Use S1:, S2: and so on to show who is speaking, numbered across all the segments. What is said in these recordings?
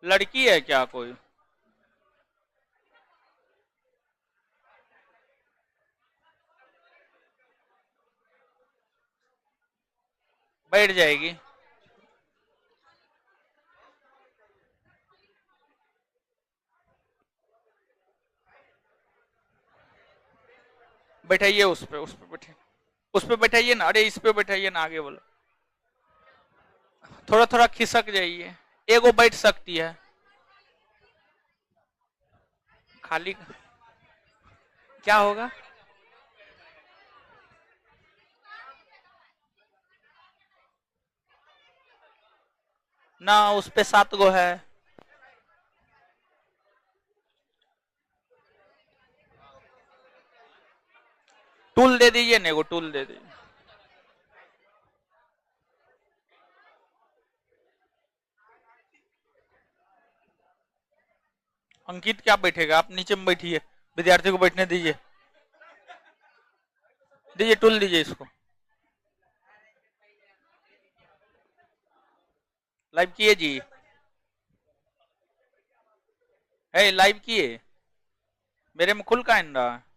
S1: लड़की है क्या कोई? बैठ जाएगी। बैठाइए उस पे बैठे, उस पे बैठाइए ना। अरे इस पे बैठाइए ना, आगे बोलो। थोड़ा थोड़ा खिसक जाइए, एगो बैठ सकती है खाली। क्या होगा? ना उस पे 7 गो है। टूल दे दीजिए ना, एगो टूल दे दीजिए। अंकित क्या बैठेगा? आप नीचे में बैठिए, विद्यार्थी को बैठने दीजिए। दीजिए टूल दीजिए इसको। लाइव किए जी? है लाइव किए? मेरे में खुल का इन रहा है।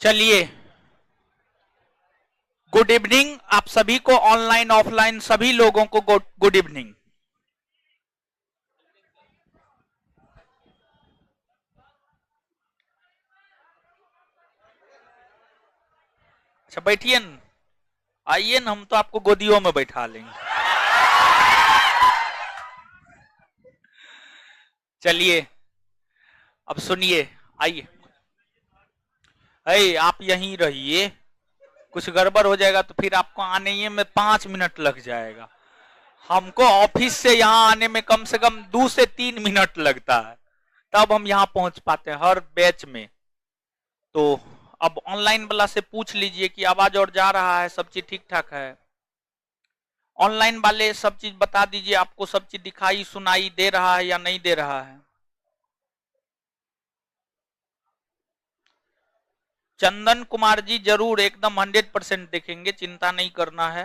S1: चलिए, गुड इवनिंग आप सभी को, ऑनलाइन ऑफलाइन सभी लोगों को गुड इवनिंग। अच्छा बैठिए न, आइए न, हम तो आपको गोदियों में बैठा लेंगे। चलिए अब सुनिए, आइए। अरे आप यहीं रहिए, कुछ गड़बड़ हो जाएगा तो फिर आपको आने ही में 5 मिनट लग जाएगा। हमको ऑफिस से यहाँ आने में कम से कम 2 से 3 मिनट लगता है, तब हम यहाँ पहुंच पाते हैं हर बैच में। तो अब ऑनलाइन वाला से पूछ लीजिए कि आवाज और जा रहा है, सब चीज ठीक ठाक है। ऑनलाइन वाले सब चीज बता दीजिए, आपको सब चीज दिखाई सुनाई दे रहा है या नहीं दे रहा है। चंदन कुमार जी जरूर, एकदम 100% देखेंगे, चिंता नहीं करना है।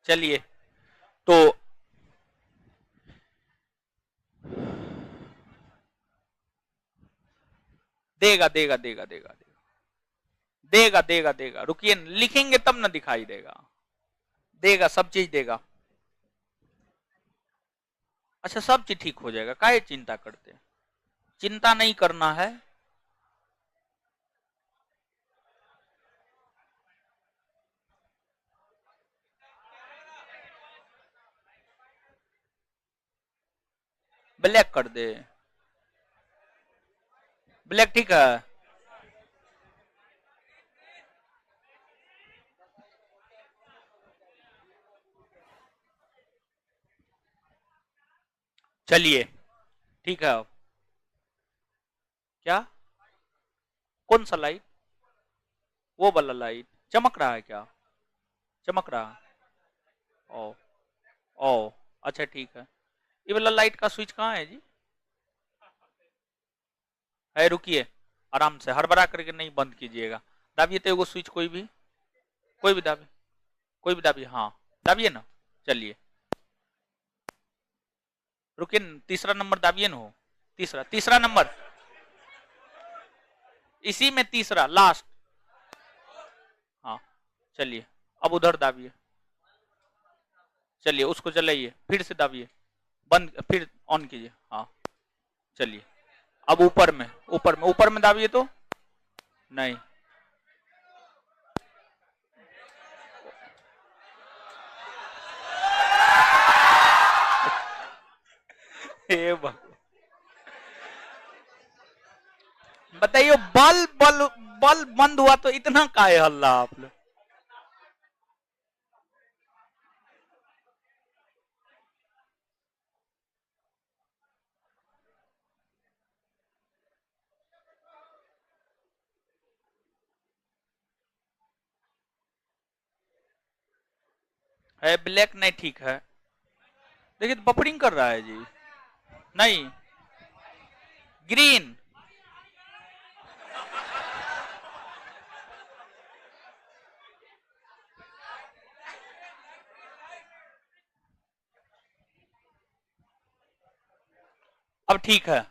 S1: चलिए तो देगा देगा देगा देगा देगा देगा देगा, रुकिए लिखेंगे तब ना दिखाई देगा। देगा, सब चीज देगा। अच्छा सब चीज ठीक हो जाएगा, काहे चिंता करते हैं, चिंता नहीं करना है। ब्लैक कर दे, ब्लैक ठीक है। चलिए ठीक है। क्या? कौन सा लाइट? वो वाला लाइट चमक रहा है क्या? चमक रहा है? ओ ओ, अच्छा ठीक है। ये वाला लाइट का स्विच कहाँ है जी? है, रुकिए, आराम से हड़बड़ा करके नहीं बंद कीजिएगा। दाबिए तो एगो स्विच, कोई भी दाबिए, कोई भी दाबिए, हाँ दाबिए ना। चलिए रुकिए, तीसरा नंबर दाबिए ना। हो तीसरा, तीसरा नंबर, इसी में तीसरा लास्ट। हाँ चलिए, अब उधर दाबिए। चलिए उसको चलाइए, फिर से दाबिए, बंद, फिर ऑन कीजिए। हाँ चलिए, अब ऊपर में, ऊपर में दाबिए तो नहीं। हे बताइए, बल्ब बल्ब बल्ब बंद हुआ तो इतना काहे हल्ला आप लोग? है ब्लैक नहीं ठीक है। देखिए तो बफरिंग कर रहा है जी। नहीं ग्रीन, अब ठीक है,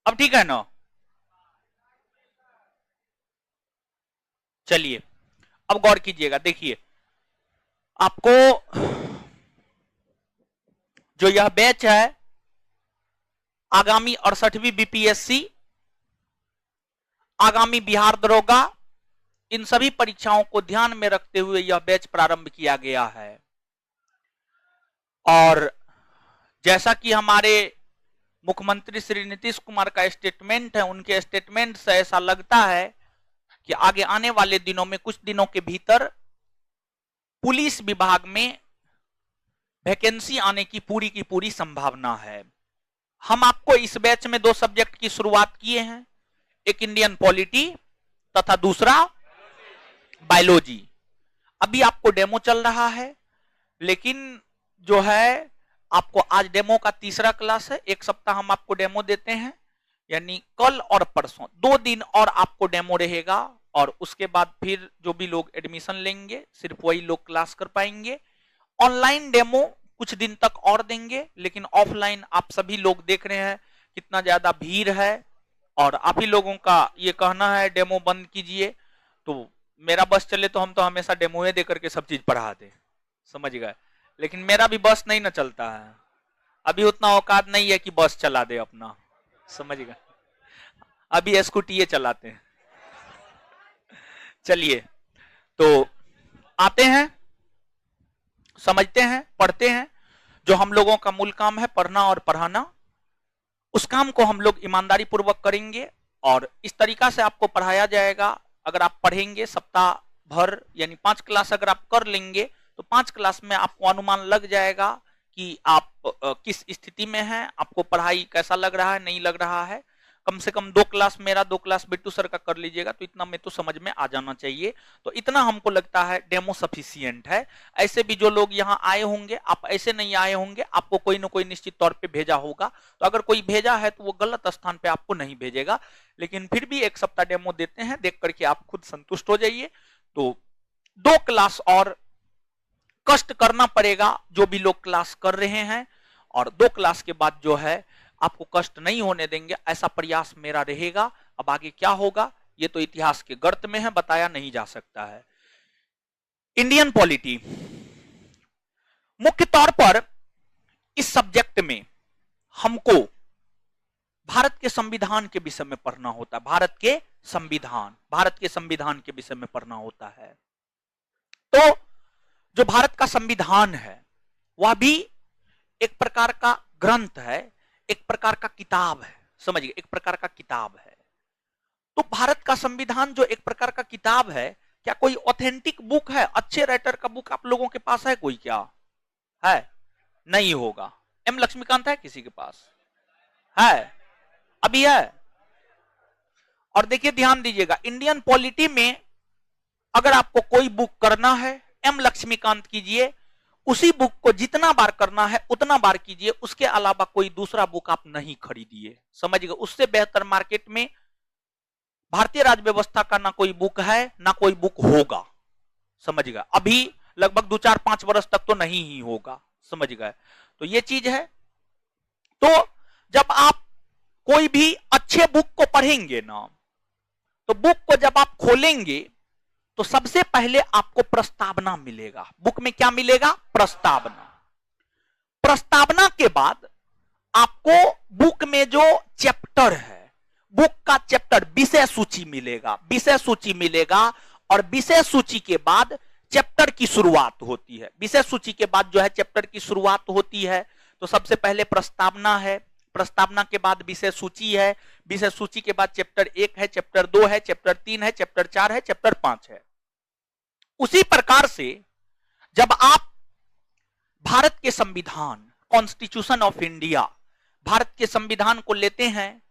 S1: अब ठीक है ना। चलिए अब गौर कीजिएगा, देखिए आपको जो यह बैच है आगामी 68वीं बीपीएससी, आगामी बिहार दरोगा, इन सभी परीक्षाओं को ध्यान में रखते हुए यह बैच प्रारंभ किया गया है। और जैसा कि हमारे मुख्यमंत्री श्री नीतीश कुमार का स्टेटमेंट है, उनके स्टेटमेंट से ऐसा लगता है कि आगे आने वाले दिनों में, कुछ दिनों के भीतर पुलिस विभाग में वैकेंसी आने की पूरी संभावना है। हम आपको इस बैच में 2 सब्जेक्ट की शुरुआत किए हैं, एक इंडियन पॉलिटी तथा दूसरा बायोलॉजी। अभी आपको डेमो चल रहा है, लेकिन जो है आपको आज डेमो का 3रा क्लास है। 1 सप्ताह हम आपको डेमो देते हैं, यानी कल और परसों 2 दिन और आपको डेमो रहेगा। और उसके बाद फिर जो भी लोग एडमिशन लेंगे सिर्फ वही लोग क्लास कर पाएंगे। ऑनलाइन डेमो कुछ दिन तक और देंगे, लेकिन ऑफलाइन आप सभी लोग देख रहे हैं कितना ज्यादा भीड़ है, और आप ही लोगों का ये कहना है डेमो बंद कीजिए। तो मेरा बस चले तो हम तो हमेशा डेमो दे करके सब चीज पढ़ा दे, समझ गए। लेकिन मेरा भी बस नहीं ना चलता है, अभी उतना औकात नहीं है कि बस चला दे अपना, समझ गए। अभी स्कूटी चलाते हैं। चलिए तो आते हैं, समझते हैं, पढ़ते हैं। जो हम लोगों का मूल काम है पढ़ना और पढ़ाना, उस काम को हम लोग ईमानदारी पूर्वक करेंगे और इस तरीका से आपको पढ़ाया जाएगा। अगर आप पढ़ेंगे सप्ताह भर, यानी 5 क्लास अगर आप कर लेंगे तो 5 क्लास में आपको अनुमान लग जाएगा कि आप किस स्थिति में हैं, आपको पढ़ाई कैसा लग रहा है, नहीं लग रहा है। कम से कम 2 क्लास मेरा, 2 क्लास बिट्टू सर का कर लीजिएगा तो इतना में तो समझ में आ जाना चाहिए। तो इतना हमको लगता है डेमो सफिशिएंट है। ऐसे भी जो लोग यहाँ आए होंगे, आप ऐसे नहीं आए होंगे, आपको कोई ना कोई निश्चित तौर पे भेजा होगा। तो अगर कोई भेजा है तो वो गलत स्थान पे आपको नहीं भेजेगा, लेकिन फिर भी 1 सप्ताह डेमो देते हैं, देख करके आप खुद संतुष्ट हो जाइए। तो 2 क्लास और कष्ट करना पड़ेगा जो भी लोग क्लास कर रहे हैं, और 2 क्लास के बाद जो है आपको कष्ट नहीं होने देंगे, ऐसा प्रयास मेरा रहेगा। अब आगे क्या होगा ये तो इतिहास के गर्त में है, बताया नहीं जा सकता है। इंडियन पॉलिटी, मुख्य तौर पर इस सब्जेक्ट में हमको भारत के संविधान के विषय में पढ़ना होता है। भारत के संविधान के विषय में पढ़ना होता है। तो जो भारत का संविधान है वह भी एक प्रकार का ग्रंथ है, एक प्रकार का किताब है, समझिए, एक प्रकार का किताब है। तो भारत का संविधान जो एक प्रकार का किताब है, क्या कोई ऑथेंटिक बुक है, अच्छे राइटर का बुक आप लोगों के पास है? कोई क्या है? नहीं होगा। एम लक्ष्मीकांत है किसी के पास? है? अभी है? और देखिए ध्यान दीजिएगा, इंडियन पॉलिटी में अगर आपको कोई बुक करना है, एम लक्ष्मीकांत कीजिए, उसी बुक को जितना बार करना है उतना बार कीजिए, उसके अलावा कोई दूसरा बुक आप नहीं खरीदिए, समझिएगा। उससे बेहतर मार्केट में भारतीय राज्य व्यवस्था का ना कोई बुक है ना कोई बुक होगा, समझिएगा। अभी लगभग 2-4-5 वर्ष तक तो नहीं ही होगा, समझ गए। तो ये चीज है। तो जब आप कोई भी अच्छे बुक को पढ़ेंगे ना, तो बुक को जब आप खोलेंगे तो सबसे पहले आपको प्रस्तावना मिलेगा। बुक में क्या मिलेगा? प्रस्तावना। प्रस्तावना के बाद आपको बुक में जो चैप्टर है, बुक का चैप्टर विषय सूची मिलेगा, विषय सूची मिलेगा। और विषय सूची के बाद चैप्टर की शुरुआत होती है। विषय सूची के बाद जो है चैप्टर की शुरुआत होती है। तो सबसे पहले प्रस्तावना है, प्रस्तावना के बाद विषय सूची है, विषय सूची के बाद चैप्टर 1 है, चैप्टर 2 है, चैप्टर 3 है, चैप्टर 4 है, चैप्टर 5 है। उसी प्रकार से जब आप भारत के संविधान, कॉन्स्टिट्यूशन ऑफ इंडिया, भारत के संविधान को लेते हैं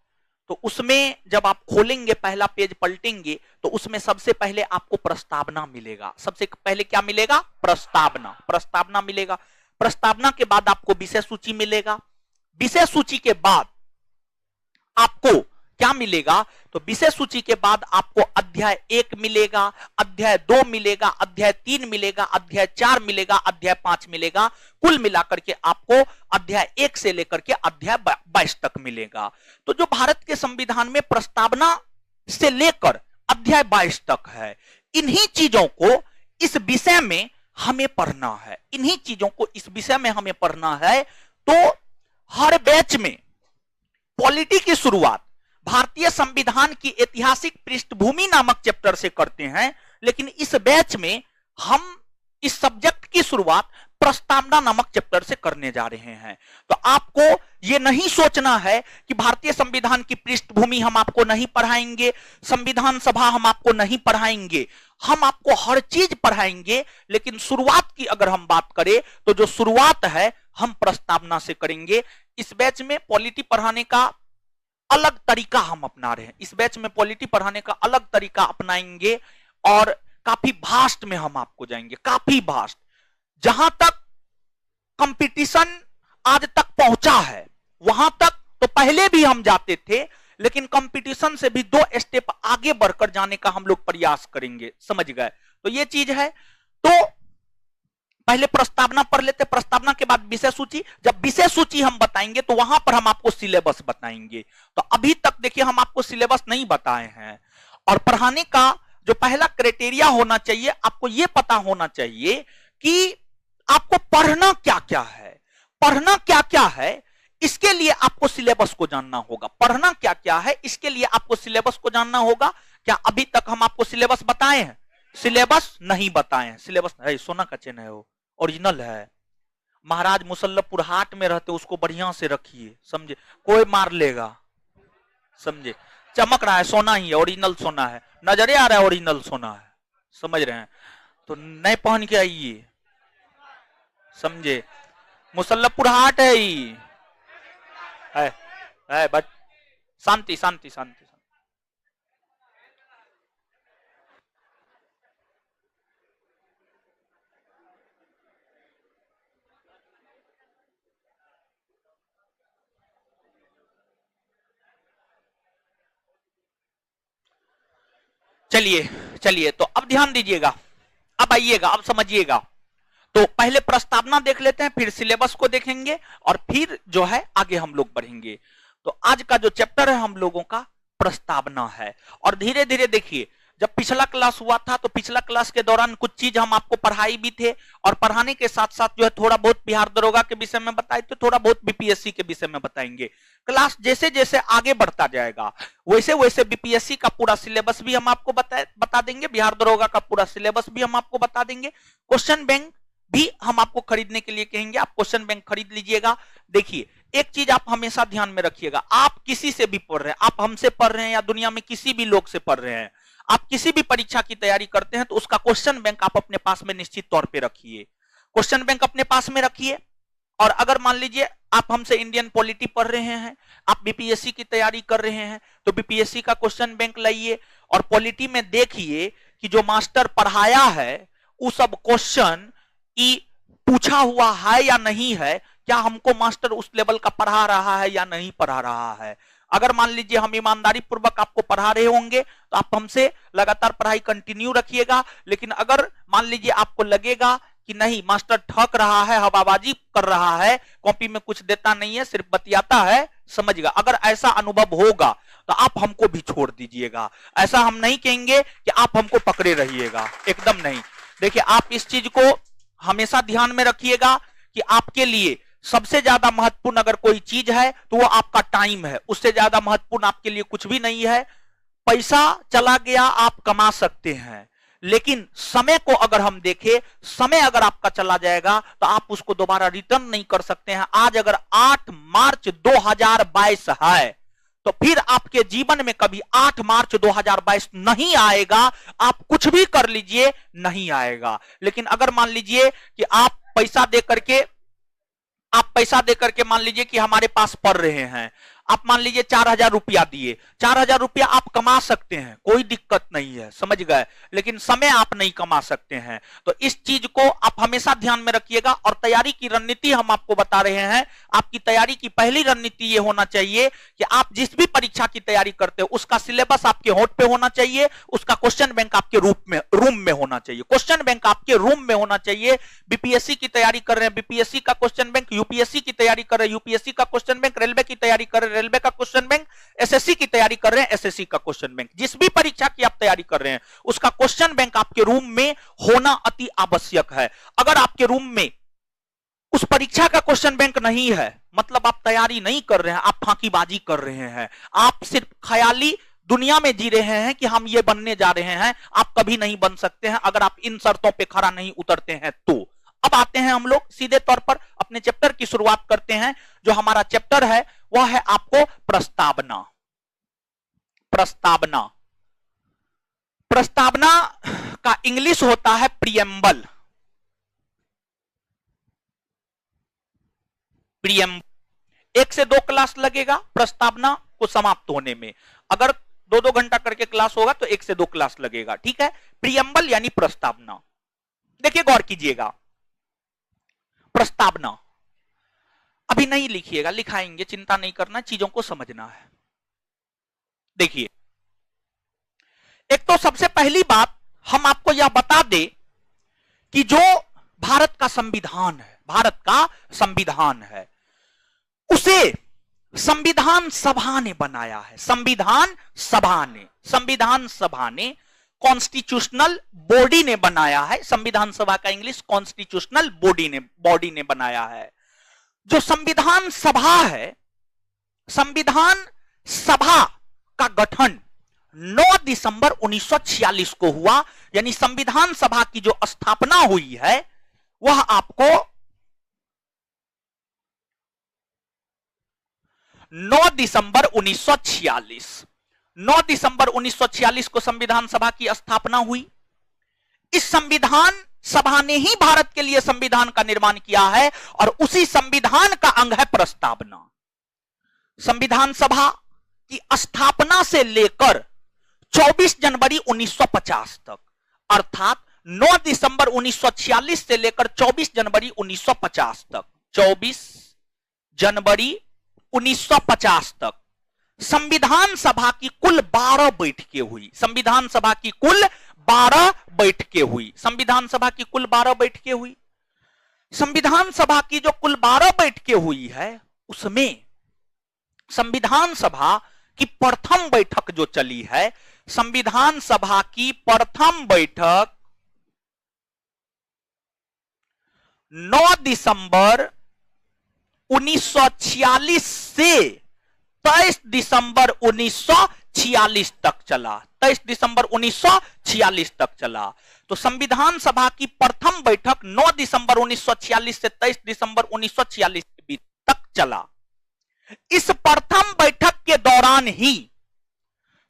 S1: तो उसमें जब आप खोलेंगे, पहला पेज पलटेंगे, तो उसमें सबसे पहले आपको प्रस्तावना मिलेगा। सबसे पहले क्या मिलेगा? प्रस्तावना। प्रस्तावना मिलेगा। प्रस्तावना के बाद आपको विषय सूची मिलेगा। विषय सूची के बाद आपको क्या मिलेगा? तो विषय सूची के बाद आपको अध्याय 1 मिलेगा, अध्याय 2 मिलेगा, अध्याय 3 मिलेगा, अध्याय 4 मिलेगा, अध्याय 5 मिलेगा। कुल मिलाकर के आपको अध्याय 1 से लेकर के अध्याय 22 तक मिलेगा। तो जो भारत के संविधान में प्रस्तावना से लेकर अध्याय 22 तक है, इन्हीं चीजों को इस विषय में हमें पढ़ना है। इन्हीं चीजों को इस विषय में हमें पढ़ना है। तो हर बैच में पॉलिटी की शुरुआत भारतीय संविधान की ऐतिहासिक पृष्ठभूमि नामक चैप्टर से करते हैं, लेकिन इस बैच में हम इस सब्जेक्ट की शुरुआत प्रस्तावना नामक चैप्टर से करने जा रहे हैं। तो आपको यह नहीं सोचना है कि भारतीय संविधान की पृष्ठभूमि हम आपको नहीं पढ़ाएंगे, संविधान सभा हम आपको नहीं पढ़ाएंगे। हम आपको हर चीज पढ़ाएंगे, लेकिन शुरुआत की अगर हम बात करें तो जो शुरुआत है हम प्रस्तावना से करेंगे। इस बैच में पॉलिटी पढ़ाने का अलग तरीका हम अपना रहे हैं। इस बैच में पॉलिटी पढ़ाने का अलग तरीका अपनाएंगे और काफी भास्ट में हम आपको जाएंगे, काफी भास्ट। जहां तक कंपटीशन आज तक पहुंचा है वहां तक तो पहले भी हम जाते थे, लेकिन कंपटीशन से भी 2 स्टेप आगे बढ़कर जाने का हम लोग प्रयास करेंगे। समझ गए? तो ये चीज है। तो पहले प्रस्तावना पढ़ लेते, प्रस्तावना के बाद विषय सूची। जब विषय सूची हम बताएंगे तो वहां पर हम आपको सिलेबस बताएंगे। तो अभी तक देखिए हम आपको सिलेबस नहीं बताए हैं। और पढ़ाने का जो पहला क्राइटेरिया होना चाहिए, आपको यह पता होना चाहिए कि आपको पढ़ना क्या क्या है। पढ़ना क्या क्या है इसके लिए आपको सिलेबस को जानना होगा। पढ़ना क्या क्या है इसके लिए आपको सिलेबस को जानना होगा। क्या अभी तक हम आपको सिलेबस बताए हैं? सिलेबस नहीं बताए हैं। सिलेबस है, सोना का चेन है, वो ओरिजिनल है। महाराज मुसल्लफपुर हाट में रहते, उसको बढ़िया से रखिए, समझे? कोई मार लेगा, समझे? चमक रहा है, सोना ही है, ओरिजिनल सोना है, नजरे आ रहा है ओरिजिनल सोना है, समझ रहे हैं? तो नए पहन के आइए, समझे? मुसल्लफपुर हाट है ही है बट शांति शांति शांति। चलिए चलिए, तो अब ध्यान दीजिएगा, अब आइएगा, अब समझिएगा। तो पहले प्रस्तावना देख लेते हैं, फिर सिलेबस को देखेंगे और फिर जो है आगे हम लोग बढ़ेंगे। तो आज का जो चैप्टर है हम लोगों का प्रस्तावना है। और धीरे धीरे देखिए, जब पिछला क्लास हुआ था तो पिछला क्लास के दौरान कुछ चीज हम आपको पढ़ाई भी थे, और पढ़ाने के साथ साथ जो है थोड़ा बहुत बिहार दरोगा के विषय में बताए थे, थोड़ा बहुत बीपीएससी के विषय में बताएंगे। क्लास जैसे जैसे आगे बढ़ता जाएगा वैसे वैसे बीपीएससी का पूरा सिलेबस भी हम आपको बता देंगे, बिहार दरोगा का पूरा सिलेबस भी हम आपको बता देंगे। क्वेश्चन बैंक भी हम आपको खरीदने के लिए कहेंगे, आप क्वेश्चन बैंक खरीद लीजिएगा। देखिए एक चीज आप हमेशा ध्यान में रखिएगा, आप किसी से भी पढ़ रहे हैं, आप हमसे पढ़ रहे हैं या दुनिया में किसी भी लोग से पढ़ रहे हैं, आप किसी भी परीक्षा की तैयारी करते हैं तो उसका क्वेश्चन बैंक आप अपने पास में निश्चित तौर पे रखिए। क्वेश्चन बैंक अपने पास में रखिए। और अगर मान लीजिए आप हमसे इंडियन पॉलिटी पढ़ रहे हैं, आप बीपीएससी की तैयारी कर रहे हैं, तो बीपीएससी का क्वेश्चन बैंक लाइए और पॉलिटी में देखिए कि जो मास्टर पढ़ाया है वो सब क्वेश्चन की पूछा हुआ है या नहीं है, क्या हमको मास्टर उस लेवल का पढ़ा रहा है या नहीं पढ़ा रहा है। अगर मान लीजिए हम ईमानदारी पूर्वक आपको पढ़ा रहे होंगे तो आप हमसे लगातार पढ़ाई कंटिन्यू रखिएगा। लेकिन अगर मान लीजिए आपको लगेगा कि नहीं मास्टर ठग रहा है, हवाबाजी कर रहा है, कॉपी में कुछ देता नहीं है, सिर्फ बतियाता है, समझिएगा, अगर ऐसा अनुभव होगा तो आप हमको भी छोड़ दीजिएगा। ऐसा हम नहीं कहेंगे कि आप हमको पकड़े रहिएगा, एकदम नहीं। देखिए आप इस चीज को हमेशा ध्यान में रखिएगा कि आपके लिए सबसे ज्यादा महत्वपूर्ण अगर कोई चीज है तो वो आपका टाइम है। उससे ज्यादा महत्वपूर्ण आपके लिए कुछ भी नहीं है। पैसा चला गया आप कमा सकते हैं, लेकिन समय को अगर हम देखें, समय अगर आपका चला जाएगा तो आप उसको दोबारा रिटर्न नहीं कर सकते हैं। आज अगर 8 मार्च 2022 है तो फिर आपके जीवन में कभी 8 मार्च 2022 नहीं आएगा। आप कुछ भी कर लीजिए नहीं आएगा। लेकिन अगर मान लीजिए कि आप पैसा दे करके मान लीजिए कि हमारे पास पढ़ रहे हैं, आप मान लीजिए 4,000 रुपया दिए, 4,000 रुपया आप कमा सकते हैं, कोई दिक्कत नहीं है, समझ गए, लेकिन समय आप नहीं कमा सकते हैं। तो इस चीज को आप हमेशा ध्यान में रखिएगा। और तैयारी की रणनीति हम आपको बता रहे हैं। आपकी तैयारी की पहली रणनीति ये होना चाहिए कि आप जिस भी परीक्षा की तैयारी करते हो उसका सिलेबस आपके होठ पे होना चाहिए, उसका क्वेश्चन बैंक आपके रूम में होना चाहिए, क्वेश्चन बैंक आपके रूम में होना चाहिए। बीपीएससी की तैयारी कर रहे हैं, बीपीएससी का क्वेश्चन बैंक, यूपीएससी की तैयारी कर रहे हैं, यूपीएससी का क्वेश्चन बैंक, रेलवे की तैयारी कर रहे हैं, रेलवे का क्वेश्चन बैंक, एसएससी की तैयारी कर रहे हैं, एसएससी का क्वेश्चन बैंक, जिस भी परीक्षा की आप तैयारी कर रहे हैं उसका क्वेश्चन बैंक आपके रूम में होना अति आवश्यक है। अगर आपके रूम में उस परीक्षा का क्वेश्चन बैंक नहीं है, मतलब आप तैयारी नहीं कर रहे हैं, आप फांकीबाजी कर रहे हैं, आप सिर्फ ख्याली दुनिया में जी रहे हैं कि हम ये बनने जा रहे हैं, आप कभी नहीं बन सकते हैं अगर आप इन शर्तों पे खरा नहीं उतरते हैं तो। अब आते हैं हम लोग सीधे तौर पर अपने चैप्टर की शुरुआत करते हैं। जो हमारा चैप्टर है वह है आपको प्रस्तावना। प्रस्तावना, प्रस्तावना का इंग्लिश होता है प्रियम्बल। प्रियम्बल 1 से 2 क्लास लगेगा प्रस्तावना को समाप्त होने में। अगर 2-2 घंटा करके क्लास होगा तो 1 से 2 क्लास लगेगा, ठीक है। प्रियम्बल यानी प्रस्तावना। देखिए गौर कीजिएगा, प्रस्तावना अभी नहीं लिखिएगा, लिखाएंगे, चिंता नहीं करना, चीजों को समझना है। देखिए, एक तो सबसे पहली बात हम आपको यह बता दें कि जो भारत का संविधान है, भारत का संविधान है, उसे संविधान सभा ने बनाया है। संविधान सभा ने कॉन्स्टिट्यूशनल बॉडी ने बनाया है। संविधान सभा का इंग्लिश कॉन्स्टिट्यूशनल बॉडी ने बनाया है। जो संविधान सभा है, संविधान सभा का गठन 9 दिसंबर 1946 को हुआ, यानी संविधान सभा की जो स्थापना हुई है वह आपको 9 दिसंबर 1946 को संविधान सभा की स्थापना हुई। इस संविधान सभा ने ही भारत के लिए संविधान का निर्माण किया है और उसी संविधान का अंग है प्रस्तावना। संविधान सभा की स्थापना से लेकर 24 जनवरी 1950 तक, अर्थात 9 दिसंबर 1946 से लेकर 24 जनवरी 1950 तक, 24 जनवरी 1950 तक संविधान सभा की कुल 12 बैठकें हुई। संविधान सभा की कुल 12 बैठकें हुई। संविधान सभा की कुल 12 बैठकें हुई। संविधान सभा की जो कुल 12 बैठकें हुई है उसमें संविधान सभा की प्रथम बैठक जो चली है, संविधान सभा की प्रथम बैठक 9 दिसंबर 1946 से 23 दिसंबर 1946 तक चला। 23 दिसंबर 1946 तक चला। तो संविधान सभा की प्रथम बैठक 9 दिसंबर 1946 से 23 दिसंबर 1946 के बीच तक चला। इस प्रथम बैठक के दौरान ही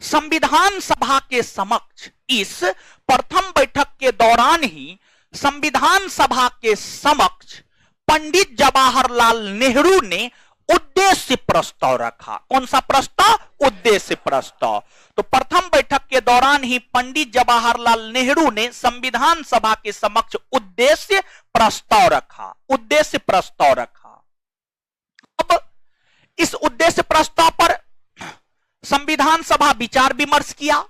S1: संविधान सभा के समक्ष, इस प्रथम बैठक के दौरान ही संविधान सभा के समक्ष पंडित जवाहरलाल नेहरू ने उद्देश्य प्रस्ताव रखा। कौन सा प्रस्ताव? उद्देश्य प्रस्ताव। तो प्रथम बैठक के दौरान ही पंडित जवाहरलाल नेहरू ने संविधान सभा के समक्ष उद्देश्य प्रस्ताव रखा। उद्देश्य प्रस्ताव रखा। अब इस उद्देश्य प्रस्ताव पर संविधान सभा विचार विमर्श किया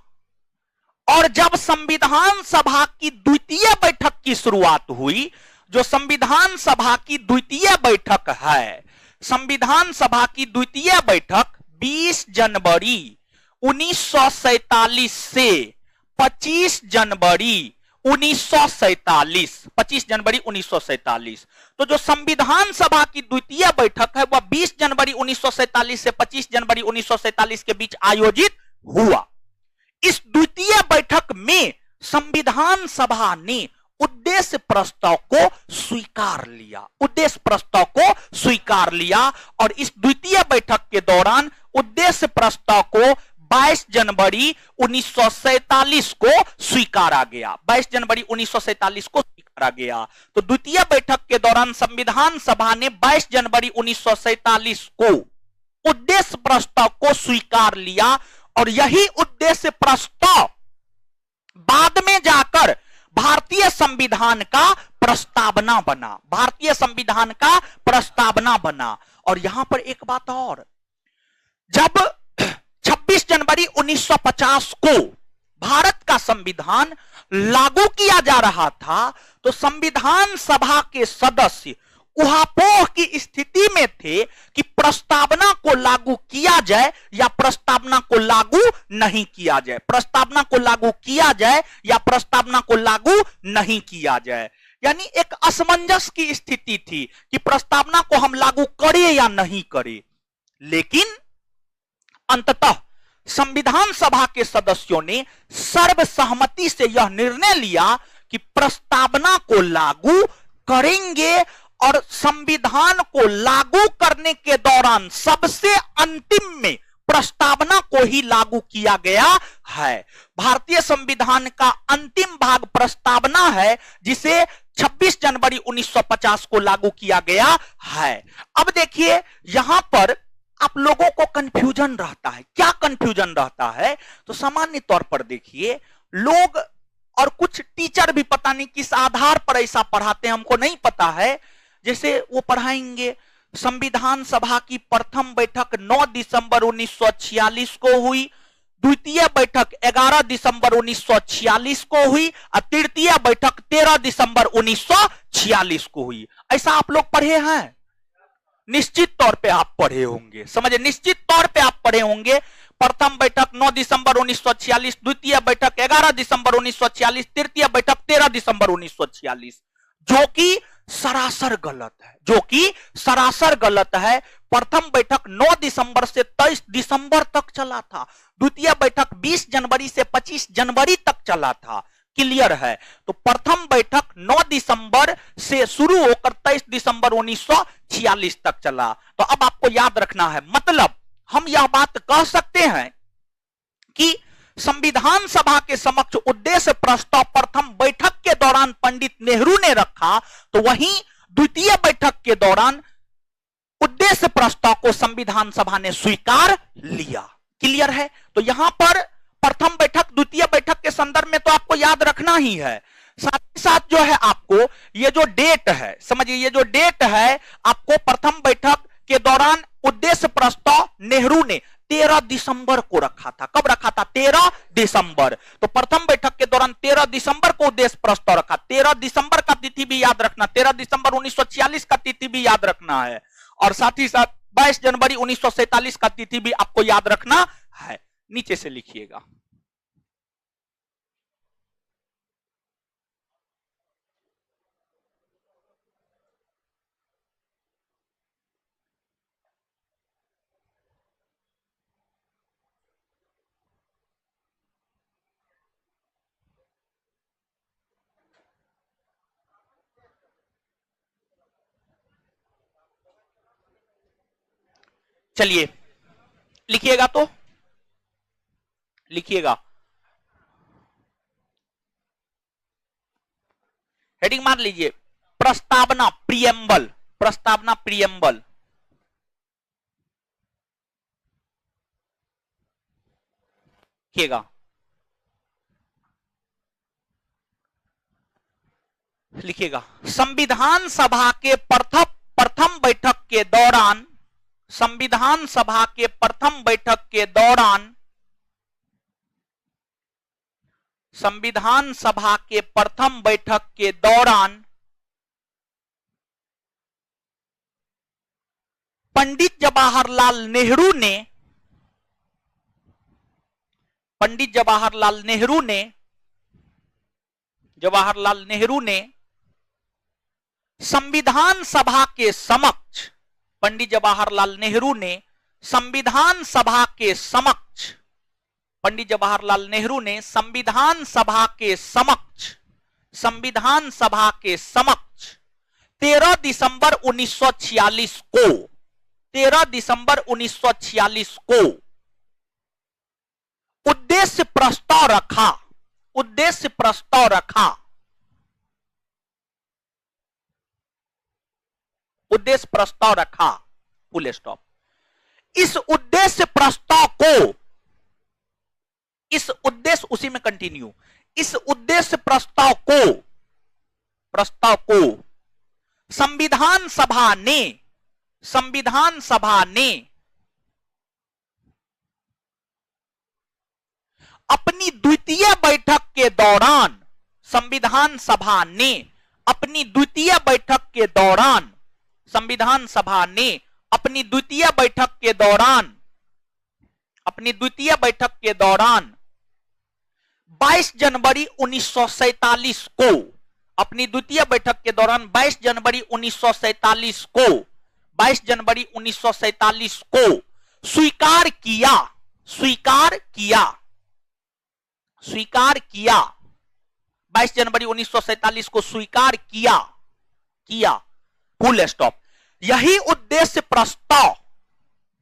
S1: और जब संविधान सभा की द्वितीय बैठक की शुरुआत हुई, जो संविधान सभा की द्वितीय बैठक है, संविधान सभा की द्वितीय बैठक 20 जनवरी 1947 से 25 जनवरी 1947। तो जो संविधान सभा की द्वितीय बैठक है वह 20 जनवरी 1947 से 25 जनवरी 1947 के बीच आयोजित हुआ। इस द्वितीय बैठक में संविधान सभा ने उद्देश्य प्रस्ताव को स्वीकार लिया। उद्देश्य प्रस्ताव को स्वीकार लिया और इस द्वितीय बैठक के दौरान उद्देश्य प्रस्ताव को 22 जनवरी 1947 को स्वीकारा गया। 22 जनवरी 1947 को स्वीकारा गया। तो द्वितीय बैठक के दौरान संविधान सभा ने 22 जनवरी 1947 को उद्देश्य प्रस्ताव को स्वीकार लिया और यही उद्देश्य प्रस्ताव बाद में जाकर भारतीय संविधान का प्रस्तावना बना, भारतीय संविधान का प्रस्तावना बना। और यहां पर एक बात और, जब 26 जनवरी 1950 को भारत का संविधान लागू किया जा रहा था तो संविधान सभा के सदस्य उहापोह की स्थिति में थे कि प्रस्तावना को लागू किया जाए या प्रस्तावना को लागू नहीं किया जाए, प्रस्तावना को लागू किया जाए या प्रस्तावना को लागू नहीं किया जाए। यानी एक असमंजस की स्थिति थी कि प्रस्तावना को हम लागू करें या नहीं करें। लेकिन अंततः संविधान सभा के सदस्यों ने सर्वसहमति से यह निर्णय लिया कि प्रस्तावना को लागू करेंगे और संविधान को लागू करने के दौरान सबसे अंतिम में प्रस्तावना को ही लागू किया गया है। भारतीय संविधान का अंतिम भाग प्रस्तावना है जिसे 26 जनवरी 1950 को लागू किया गया है। अब देखिए यहां पर आप लोगों को कंफ्यूजन रहता है। क्या कंफ्यूजन रहता है? तो सामान्य तौर पर देखिए, लोग और कुछ टीचर भी पता नहीं किस आधार पर ऐसा पढ़ाते हैं, हमको नहीं पता है। जैसे वो पढ़ाएंगे संविधान सभा की प्रथम बैठक 9 दिसंबर 1946 को हुई, द्वितीय बैठक 11 दिसंबर 1946 को हुई और तृतीय बैठक 13 दिसंबर 1946 को हुई। ऐसा आप लोग पढ़े हैं? निश्चित तौर पे आप पढ़े होंगे, समझे, निश्चित तौर पे आप पढ़े होंगे। प्रथम बैठक 9 दिसंबर 1946, द्वितीय बैठक 11 दिसंबर 1946, तृतीय बैठक 13 दिसंबर 1946, जो कि सरासर गलत है, जो कि सरासर गलत है। प्रथम बैठक 9 दिसंबर से 23 दिसंबर तक चला था, द्वितीय बैठक 20 जनवरी से 25 जनवरी तक चला था। क्लियर है? तो प्रथम बैठक 9 दिसंबर से शुरू होकर 23 दिसंबर 1946 तक चला। तो अब आपको याद रखना है, मतलब हम यह बात कह सकते हैं कि संविधान सभा के समक्ष उद्देश्य प्रस्ताव प्रथम बैठक के दौरान पंडित नेहरू ने रखा, तो वहीं द्वितीय बैठक के दौरान उद्देश्य प्रस्ताव को संविधान सभा ने स्वीकार लिया। क्लियर है? तो यहां पर प्रथम बैठक द्वितीय बैठक के संदर्भ में तो आपको याद रखना ही है। साथ ही साथ जो है आपको ये जो डेट है, समझिए, ये जो डेट है आपको प्रथम बैठक के दौरान उद्देश्य प्रस्ताव नेहरू ने 13 दिसंबर को रखा था। कब रखा था? 13 दिसंबर। तो प्रथम बैठक के दौरान 13 दिसंबर को उद्देश्य प्रस्ताव रखा। 13 दिसंबर का तिथि भी याद रखना, 13 दिसंबर 1946 का तिथि भी याद रखना है, और साथ ही साथ 22 जनवरी 1947 का तिथि भी आपको याद रखना है। नीचे से लिखिएगा। चलिए लिखिएगा, तो लिखिएगा, हेडिंग मार लीजिए, प्रस्तावना प्रियम्बल, प्रस्तावना प्रियम्बल। लिखिएगा, लिखिएगा, संविधान सभा के प्रथम बैठक के दौरान, संविधान सभा के प्रथम बैठक के दौरान, संविधान सभा के प्रथम बैठक के दौरान पंडित जवाहरलाल नेहरू ने, पंडित जवाहरलाल नेहरू ने, जवाहरलाल नेहरू ने संविधान सभा के समक्ष, पंडित जवाहरलाल नेहरू ने संविधान सभा के समक्ष, पंडित जवाहरलाल नेहरू ने संविधान सभा के समक्ष, संविधान सभा के समक्ष 13 दिसंबर 1946 को, 13 दिसंबर 1946 को उद्देश्य प्रस्ताव रखा, उद्देश्य प्रस्ताव रखा, उद्देश्य प्रस्ताव रखा, फुल स्टॉप। इस उद्देश्य प्रस्ताव को, इस उद्देश्य, उसी में कंटिन्यू, इस उद्देश्य प्रस्ताव को संविधान सभा ने अपनी द्वितीय बैठक के दौरान, संविधान सभा ने अपनी द्वितीय बैठक के दौरान, संविधान सभा ने अपनी द्वितीय बैठक के दौरान, अपनी द्वितीय बैठक के दौरान 22 जनवरी 1947 को, अपनी द्वितीय बैठक के दौरान 22 जनवरी 1947 को, 22 जनवरी 1947 को स्वीकार किया, स्वीकार किया, स्वीकार किया, 22 जनवरी 1947 को स्वीकार किया, किया, फुल स्टॉप। यही उद्देश्य प्रस्ताव,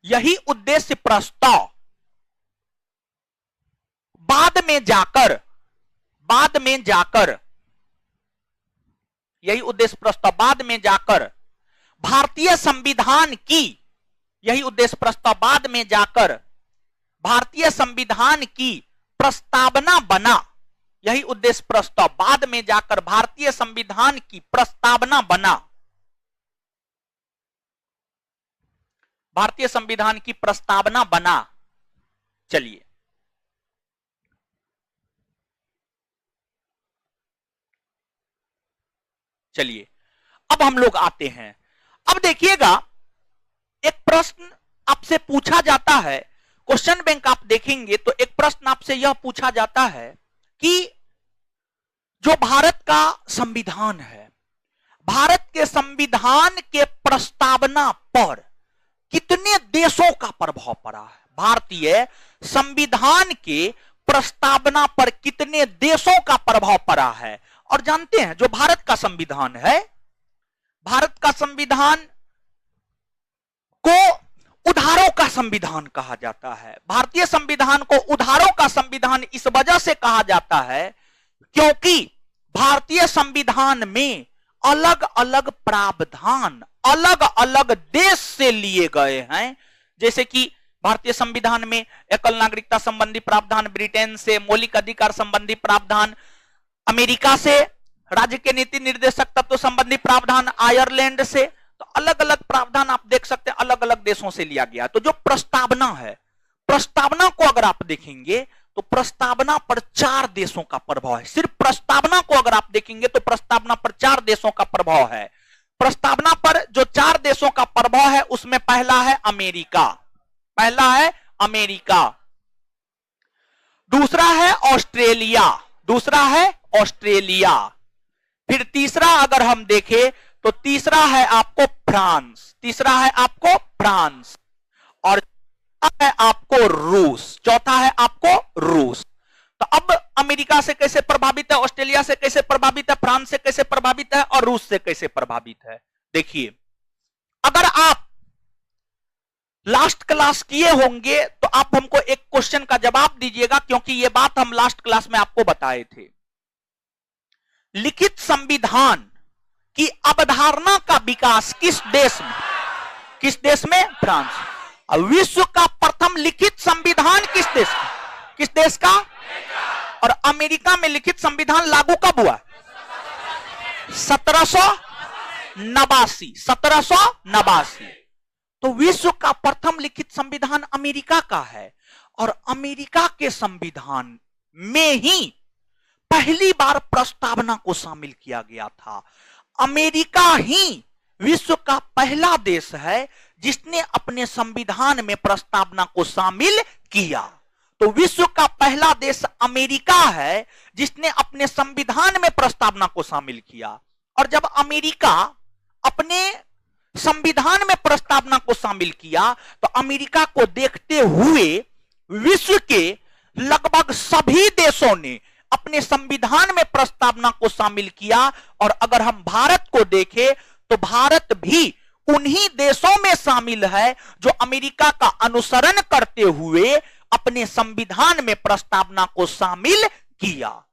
S1: यही उद्देश्य प्रस्ताव बाद में जाकर, यही उद्देश्य प्रस्ताव बाद में जाकर भारतीय संविधान की, यही उद्देश्य प्रस्ताव बाद में जाकर भारतीय संविधान की प्रस्तावना बना, यही उद्देश्य प्रस्ताव बाद में जाकर भारतीय संविधान की प्रस्तावना बना, भारतीय संविधान की प्रस्तावना बना। चलिए चलिए अब हम लोग आते हैं। अब देखिएगा, एक प्रश्न आपसे पूछा जाता है, क्वेश्चन बैंक आप देखेंगे तो एक प्रश्न आपसे यह पूछा जाता है कि जो भारत का संविधान है, भारत के संविधान के प्रस्तावना पर कितने देशों का प्रभाव पड़ा है? भारतीय संविधान के प्रस्तावना पर कितने देशों का प्रभाव पड़ा है? और जानते हैं जो भारत का संविधान है, भारत का संविधान को उधारों का संविधान कहा जाता है। भारतीय संविधान को उधारों का संविधान इस वजह से कहा जाता है क्योंकि भारतीय संविधान में अलग अलग प्रावधान अलग अलग देश से लिए गए हैं। जैसे कि भारतीय संविधान में एकल नागरिकता संबंधी प्रावधान ब्रिटेन से, मौलिक अधिकार संबंधी प्रावधान अमेरिका से, राज्य के नीति निर्देशक तत्व संबंधी प्रावधान आयरलैंड से, तो अलग अलग प्रावधान आप देख सकते हैं अलग अलग देशों से लिया गया। तो जो प्रस्तावना है, प्रस्तावना को अगर आप देखेंगे तो प्रस्तावना पर 4 देशों का प्रभाव है। सिर्फ प्रस्तावना को अगर आप देखेंगे तो प्रस्तावना पर 4 देशों का प्रभाव है। प्रस्तावना पर जो 4 देशों का प्रभाव है उसमें पहला है अमेरिका, पहला है अमेरिका, दूसरा है ऑस्ट्रेलिया, दूसरा है ऑस्ट्रेलिया, फिर तीसरा अगर हम देखें तो तीसरा है आपको फ्रांस, तीसरा है आपको फ्रांस, और चौथा है आपको रूस, चौथा है आपको रूस। तो अब अमेरिका से कैसे प्रभावित है, ऑस्ट्रेलिया से कैसे प्रभावित है, फ्रांस से कैसे प्रभावित है और रूस से कैसे प्रभावित है? देखिए, अगर आप लास्ट क्लास किए होंगे तो आप हमको एक क्वेश्चन का जवाब दीजिएगा, क्योंकि यह बात हम लास्ट क्लास में आपको बताए थे। लिखित संविधान की अवधारणा का विकास किस देश में, किस देश में? फ्रांस। विश्व का प्रथम लिखित संविधान किस देश का, किस देश का? और अमेरिका में लिखित संविधान लागू कब हुआ? 1789, 1789। तो विश्व का प्रथम लिखित संविधान अमेरिका का है, और अमेरिका के संविधान में ही पहली बार प्रस्तावना को शामिल किया गया था। अमेरिका ही विश्व का पहला देश है जिसने अपने संविधान में प्रस्तावना को शामिल किया। तो विश्व का पहला देश अमेरिका है जिसने अपने संविधान में प्रस्तावना को शामिल किया। और जब अमेरिका अपने संविधान में प्रस्तावना को शामिल किया तो अमेरिका को देखते हुए विश्व के लगभग सभी देशों ने अपने संविधान में प्रस्तावना को शामिल किया। और अगर हम भारत को देखें तो भारत भी उन्हीं देशों में शामिल है जो अमेरिका का अनुसरण करते हुए अपने संविधान में प्रस्तावना को शामिल किया।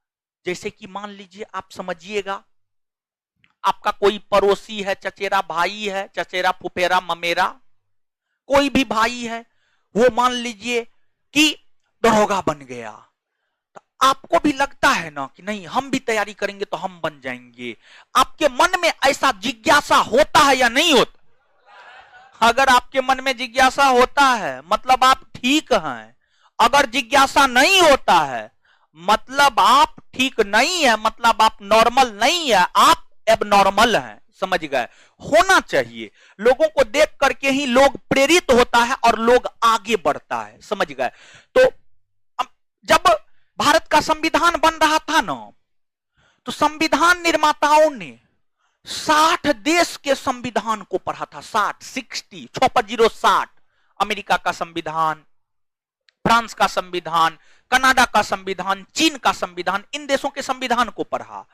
S1: जैसे कि मान लीजिए, आप समझिएगा, आपका कोई पड़ोसी है, चचेरा भाई है, चचेरा फुफेरा ममेरा, कोई भी भाई है वो मान लीजिए कि दरोगा बन गया, तो आपको भी लगता है ना कि नहीं हम भी तैयारी करेंगे तो हम बन जाएंगे। आपके मन में ऐसा जिज्ञासा होता है या नहीं होता? अगर आपके मन में जिज्ञासा होता है मतलब आप ठीक हैं, अगर जिज्ञासा नहीं होता है मतलब आप ठीक नहीं है, मतलब आप नॉर्मल नहीं है, आप एबनॉर्मल हैं। समझ गए? होना चाहिए, लोगों को देख करके ही लोग प्रेरित होता है और लोग आगे बढ़ता है। समझ गए? तो जब भारत का संविधान बन रहा था ना, तो संविधान निर्माताओं ने 60 देश के संविधान को पढ़ा था। 60 अमेरिका का संविधान, फ्रांस का संविधान, कनाडा का संविधान, चीन का संविधान, इन देशों के संविधान को पढ़ा।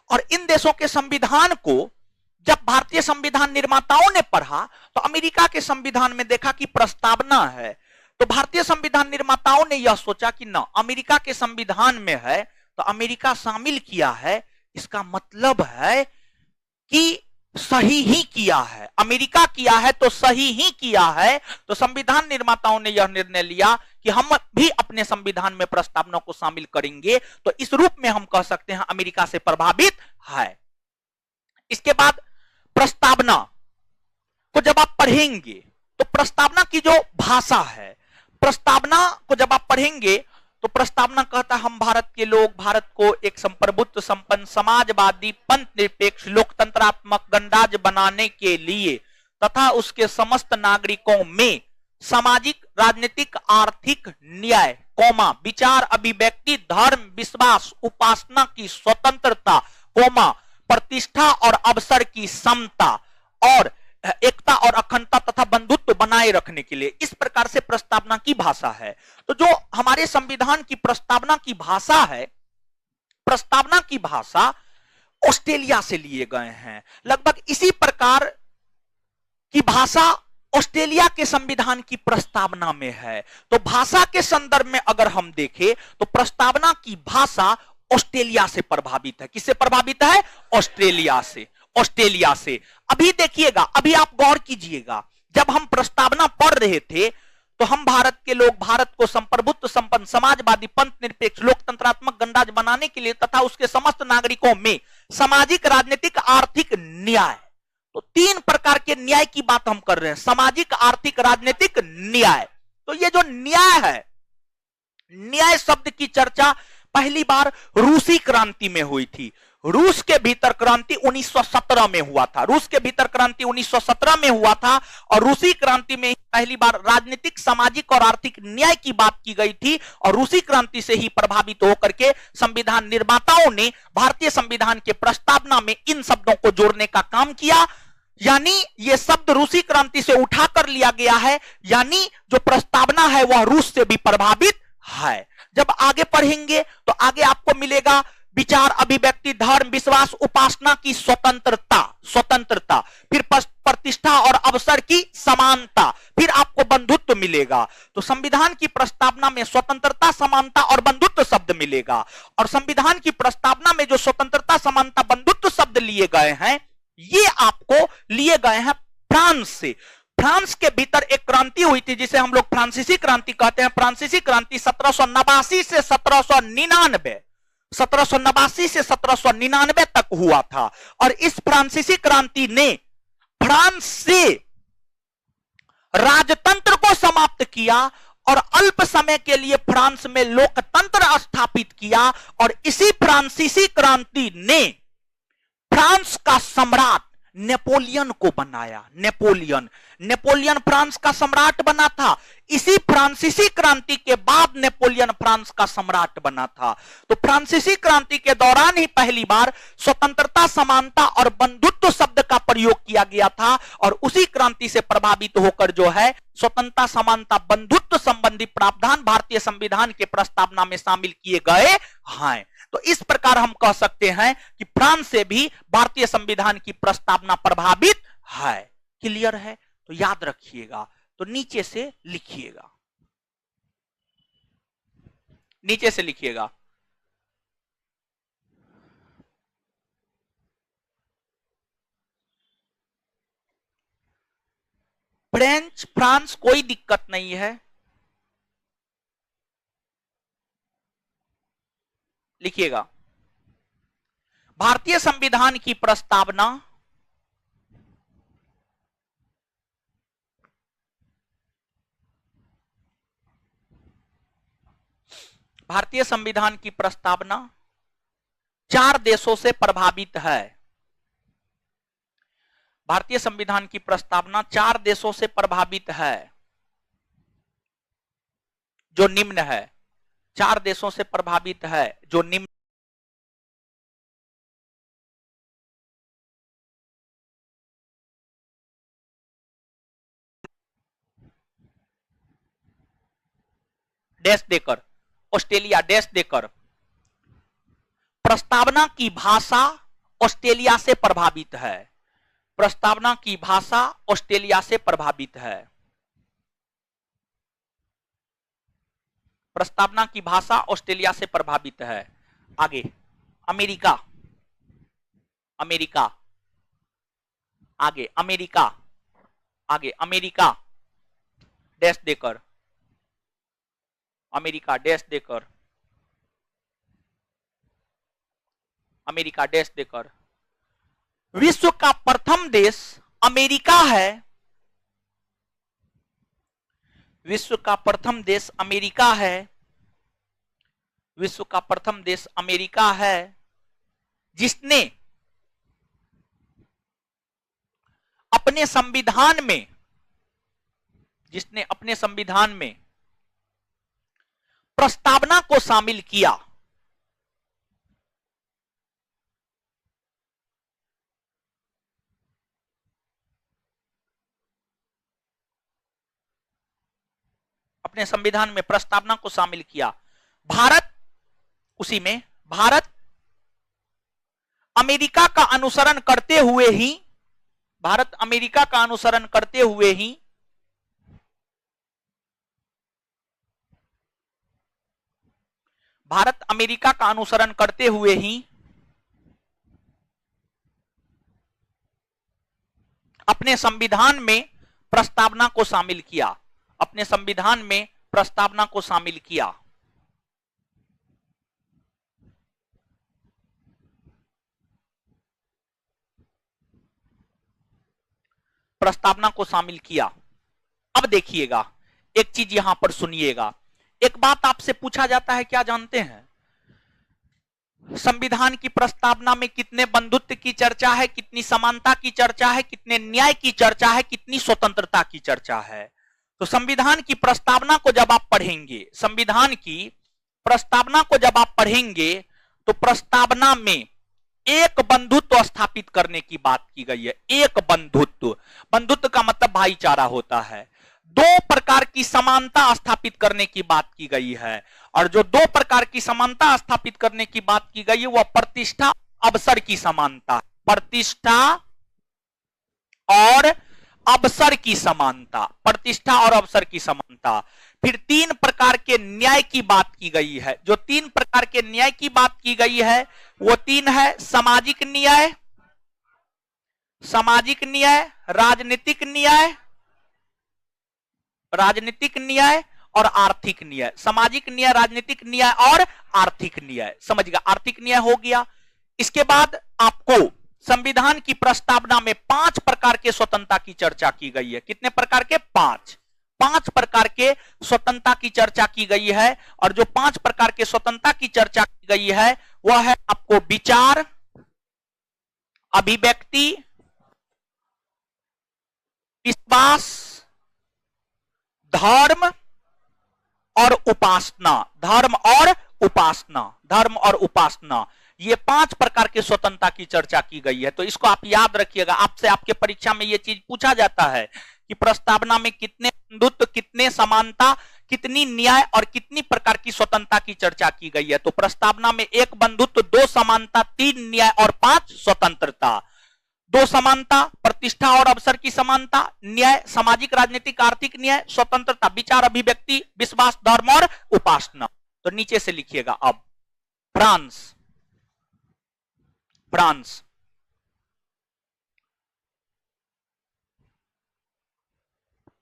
S1: और इन देशों के संविधान को जब भारतीय संविधान निर्माताओं ने पढ़ा तो अमेरिका के संविधान में देखा कि प्रस्तावना है, तो भारतीय संविधान निर्माताओं ने यह सोचा कि ना, अमेरिका के संविधान में है तो अमेरिका शामिल किया है, इसका मतलब है कि सही ही किया है, अमेरिका किया है तो सही ही किया है। तो संविधान निर्माताओं ने यह निर्णय लिया कि हम भी अपने संविधान में प्रस्तावना को शामिल करेंगे। तो इस रूप में हम कह सकते हैं अमेरिका से प्रभावित है। इसके बाद प्रस्तावना को जब आप पढ़ेंगे तो प्रस्तावना की जो भाषा है, प्रस्तावना को जब आप पढ़ेंगे तो प्रस्तावना कहता है हम भारत के लोग भारत को एक संप्रभुत्व संपन्न समाजवादी पंथ निरपेक्ष लोकतंत्रात्मक गणराज्य बनाने के लिए तथा उसके समस्त नागरिकों में सामाजिक राजनीतिक आर्थिक न्याय कोमा विचार अभिव्यक्ति धर्म विश्वास उपासना की स्वतंत्रता कोमा प्रतिष्ठा और अवसर की समता और एकता और अखंडता तथा बंधुत्व बनाए रखने के लिए, इस प्रकार से प्रस्तावना की भाषा है। तो जो हमारे संविधान की प्रस्तावना की भाषा है, प्रस्तावना की भाषा ऑस्ट्रेलिया से लिए गए हैं। लगभग इसी प्रकार की भाषा ऑस्ट्रेलिया के संविधान की प्रस्तावना में है। तो भाषा के संदर्भ में अगर हम देखें तो प्रस्तावना की भाषा ऑस्ट्रेलिया से प्रभावित है। किससे प्रभावित है? ऑस्ट्रेलिया से। ऑस्ट्रेलिया से। अभी देखिएगा, अभी आप गौर कीजिएगा, जब हम प्रस्तावना पढ़ रहे थे तो हम भारत के लोग भारत को संप्रभुत्व संपन्न समाजवादी पंथ निरपेक्ष लोकतंत्रात्मक गणराज्य बनाने के लिए तथा उसके समस्त नागरिकों में सामाजिक राजनीतिक आर्थिक न्याय, तो 3 प्रकार के न्याय की बात हम कर रहे हैं, सामाजिक आर्थिक राजनीतिक न्याय। तो ये जो न्याय है, न्याय शब्द की चर्चा पहली बार रूसी क्रांति में हुई थी। रूस के भीतर क्रांति 1917 में हुआ था। रूस के भीतर क्रांति 1917 में हुआ था और रूसी क्रांति में पहली बार राजनीतिक सामाजिक और आर्थिक न्याय की बात की गई थी। और रूसी क्रांति से ही प्रभावित होकर के संविधान निर्माताओं ने भारतीय संविधान के प्रस्तावना में इन शब्दों को जोड़ने का काम किया। यानी ये शब्द रूसी क्रांति से उठाकर लिया गया है, यानी जो प्रस्तावना है वह रूस से भी प्रभावित है। जब आगे पढ़ेंगे तो आगे आपको मिलेगा विचार अभिव्यक्ति धर्म विश्वास उपासना की स्वतंत्रता, स्वतंत्रता, फिर प्रतिष्ठा और अवसर की समानता, फिर आपको बंधुत्व मिलेगा। तो संविधान की प्रस्तावना में स्वतंत्रता समानता और बंधुत्व शब्द मिलेगा। और संविधान की प्रस्तावना में जो स्वतंत्रता समानता बंधुत्व शब्द लिए गए हैं, ये आपको लिए गए हैं फ्रांस से। फ्रांस के भीतर एक क्रांति हुई थी जिसे हम लोग फ्रांसीसी क्रांति कहते हैं। फ्रांसीसी क्रांति 1789 से 1799 1789 से 1799 तक हुआ था। और इस फ्रांसीसी क्रांति ने फ्रांस से राजतंत्र को समाप्त किया और अल्प समय के लिए फ्रांस में लोकतंत्र स्थापित किया। और इसी फ्रांसीसी क्रांति ने फ्रांस का सम्राट नेपोलियन को बनाया। नेपोलियन फ्रांस का सम्राट बना था। इसी फ्रांसीसी क्रांति के बाद नेपोलियन फ्रांस का सम्राट बना था। तो फ्रांसीसी क्रांति के दौरान ही पहली बार स्वतंत्रता समानता और बंधुत्व शब्द का प्रयोग किया गया था। और उसी क्रांति से प्रभावित होकर जो है स्वतंत्रता समानता बंधुत्व संबंधी प्रावधान भारतीय संविधान के प्रस्तावना में शामिल किए गए हैं। तो इस प्रकार हम कह सकते हैं कि फ्रांस से भी भारतीय संविधान की प्रस्तावना प्रभावित है। क्लियर है? तो याद रखिएगा। तो नीचे से लिखिएगा, नीचे से लिखिएगा। फ्रेंच, फ्रांस, कोई दिक्कत नहीं है। लिखिएगा, भारतीय संविधान की प्रस्तावना भारतीय संविधान की प्रस्तावना 4 देशों से प्रभावित है। भारतीय संविधान की प्रस्तावना 4 देशों से प्रभावित है, जो निम्न है। 4 देशों से प्रभावित है, जो निम्न डैश देकर, ऑस्ट्रेलिया डैश देकर, प्रस्तावना की भाषा ऑस्ट्रेलिया से प्रभावित है। प्रस्तावना की भाषा ऑस्ट्रेलिया से प्रभावित है। प्रस्तावना की भाषा ऑस्ट्रेलिया से प्रभावित है। आगे, अमेरिका, अमेरिका, आगे अमेरिका, आगे अमेरिका डैश देकर, अमेरिका डैश देकर, अमेरिका डैश देकर, विश्व का प्रथम देश अमेरिका है। विश्व का प्रथम देश अमेरिका है। विश्व का प्रथम देश अमेरिका है, जिसने अपने संविधान में, जिसने अपने संविधान में प्रस्तावना को शामिल किया। अपने संविधान में प्रस्तावना को शामिल किया। भारत, उसी में भारत अमेरिका का अनुसरण करते हुए ही, भारत अमेरिका का अनुसरण करते हुए ही भारत अमेरिका का अनुसरण करते हुए ही अपने संविधान में प्रस्तावना को शामिल किया। अपने संविधान में प्रस्तावना को शामिल किया। प्रस्तावना को शामिल किया। अब देखिएगा, एक चीज यहां पर सुनिएगा। एक बात आपसे पूछा जाता है, क्या जानते हैं? संविधान की प्रस्तावना में कितने बंधुत्व की चर्चा है, कितनी समानता की चर्चा है, कितने न्याय की चर्चा है, कितनी स्वतंत्रता की चर्चा है। तो संविधान की प्रस्तावना को जब आप पढ़ेंगे, संविधान की प्रस्तावना को जब आप पढ़ेंगे, तो प्रस्तावना में एक बंधुत्व स्थापित करने की बात की गई है। एक बंधुत्व, बंधुत्व का मतलब भाईचारा होता है। 2 प्रकार की समानता स्थापित करने की बात की गई है, और जो 2 प्रकार की समानता स्थापित करने की बात की गई है, वह प्रतिष्ठा, अवसर की समानता, प्रतिष्ठा और अवसर की समानता, प्रतिष्ठा और अवसर की समानता। फिर 3 प्रकार के न्याय की बात की गई है। जो 3 प्रकार के न्याय की बात की गई है, वो 3 है: सामाजिक न्याय, सामाजिक न्याय, राजनीतिक न्याय, राजनीतिक न्याय और आर्थिक न्याय। सामाजिक न्याय, राजनीतिक न्याय और आर्थिक न्याय। समझिएगा, आर्थिक न्याय हो गया। इसके बाद आपको संविधान की प्रस्तावना में 5 प्रकार के स्वतंत्रता की चर्चा की गई है। कितने प्रकार के? 5 प्रकार के स्वतंत्रता की चर्चा की गई है। और जो 5 प्रकार के स्वतंत्रता की चर्चा की गई है, वह है आपको विचार, अभिव्यक्ति, विश्वास, धर्म और उपासना। धर्म और उपासना, धर्म और उपासना, ये 5 प्रकार के स्वतंत्रता की चर्चा की गई है। तो इसको आप याद रखिएगा। आपसे आपके परीक्षा में यह चीज पूछा जाता है कि प्रस्तावना में कितने बंधुत्व, कितने समानता, कितनी न्याय और कितनी प्रकार की स्वतंत्रता की चर्चा की गई है। तो प्रस्तावना में 1 बंधुत्व, 2 समानता, 3 न्याय और 5 स्वतंत्रता। 2 समानता, प्रतिष्ठा और अवसर की समानता, न्याय, सामाजिक, राजनीतिक, आर्थिक न्याय, स्वतंत्रता, विचार, अभिव्यक्ति, विश्वास, धर्म और उपासना। तो नीचे से लिखिएगा अब फ्रांस, फ्रांस,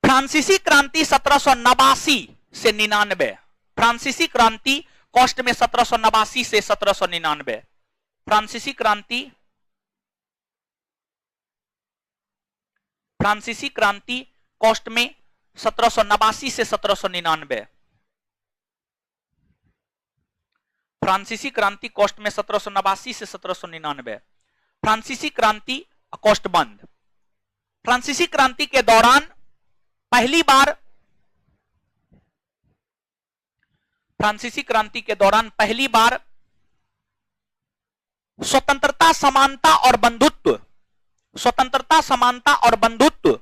S1: फ्रांसीसी क्रांति 1789 से 99। फ्रांसीसी क्रांति कॉस्ट में 1789 से 1799। फ्रांसीसी क्रांति कॉस्ट में 1789 से 1799। फ्रांसीसी क्रांति कॉस्ट में 1789 से 1799। फ्रांसीसी क्रांति कॉस्ट बंद। फ्रांसीसी क्रांति के दौरान पहली बार स्वतंत्रता, समानता और बंधुत्व, स्वतंत्रता, समानता और बंधुत्व,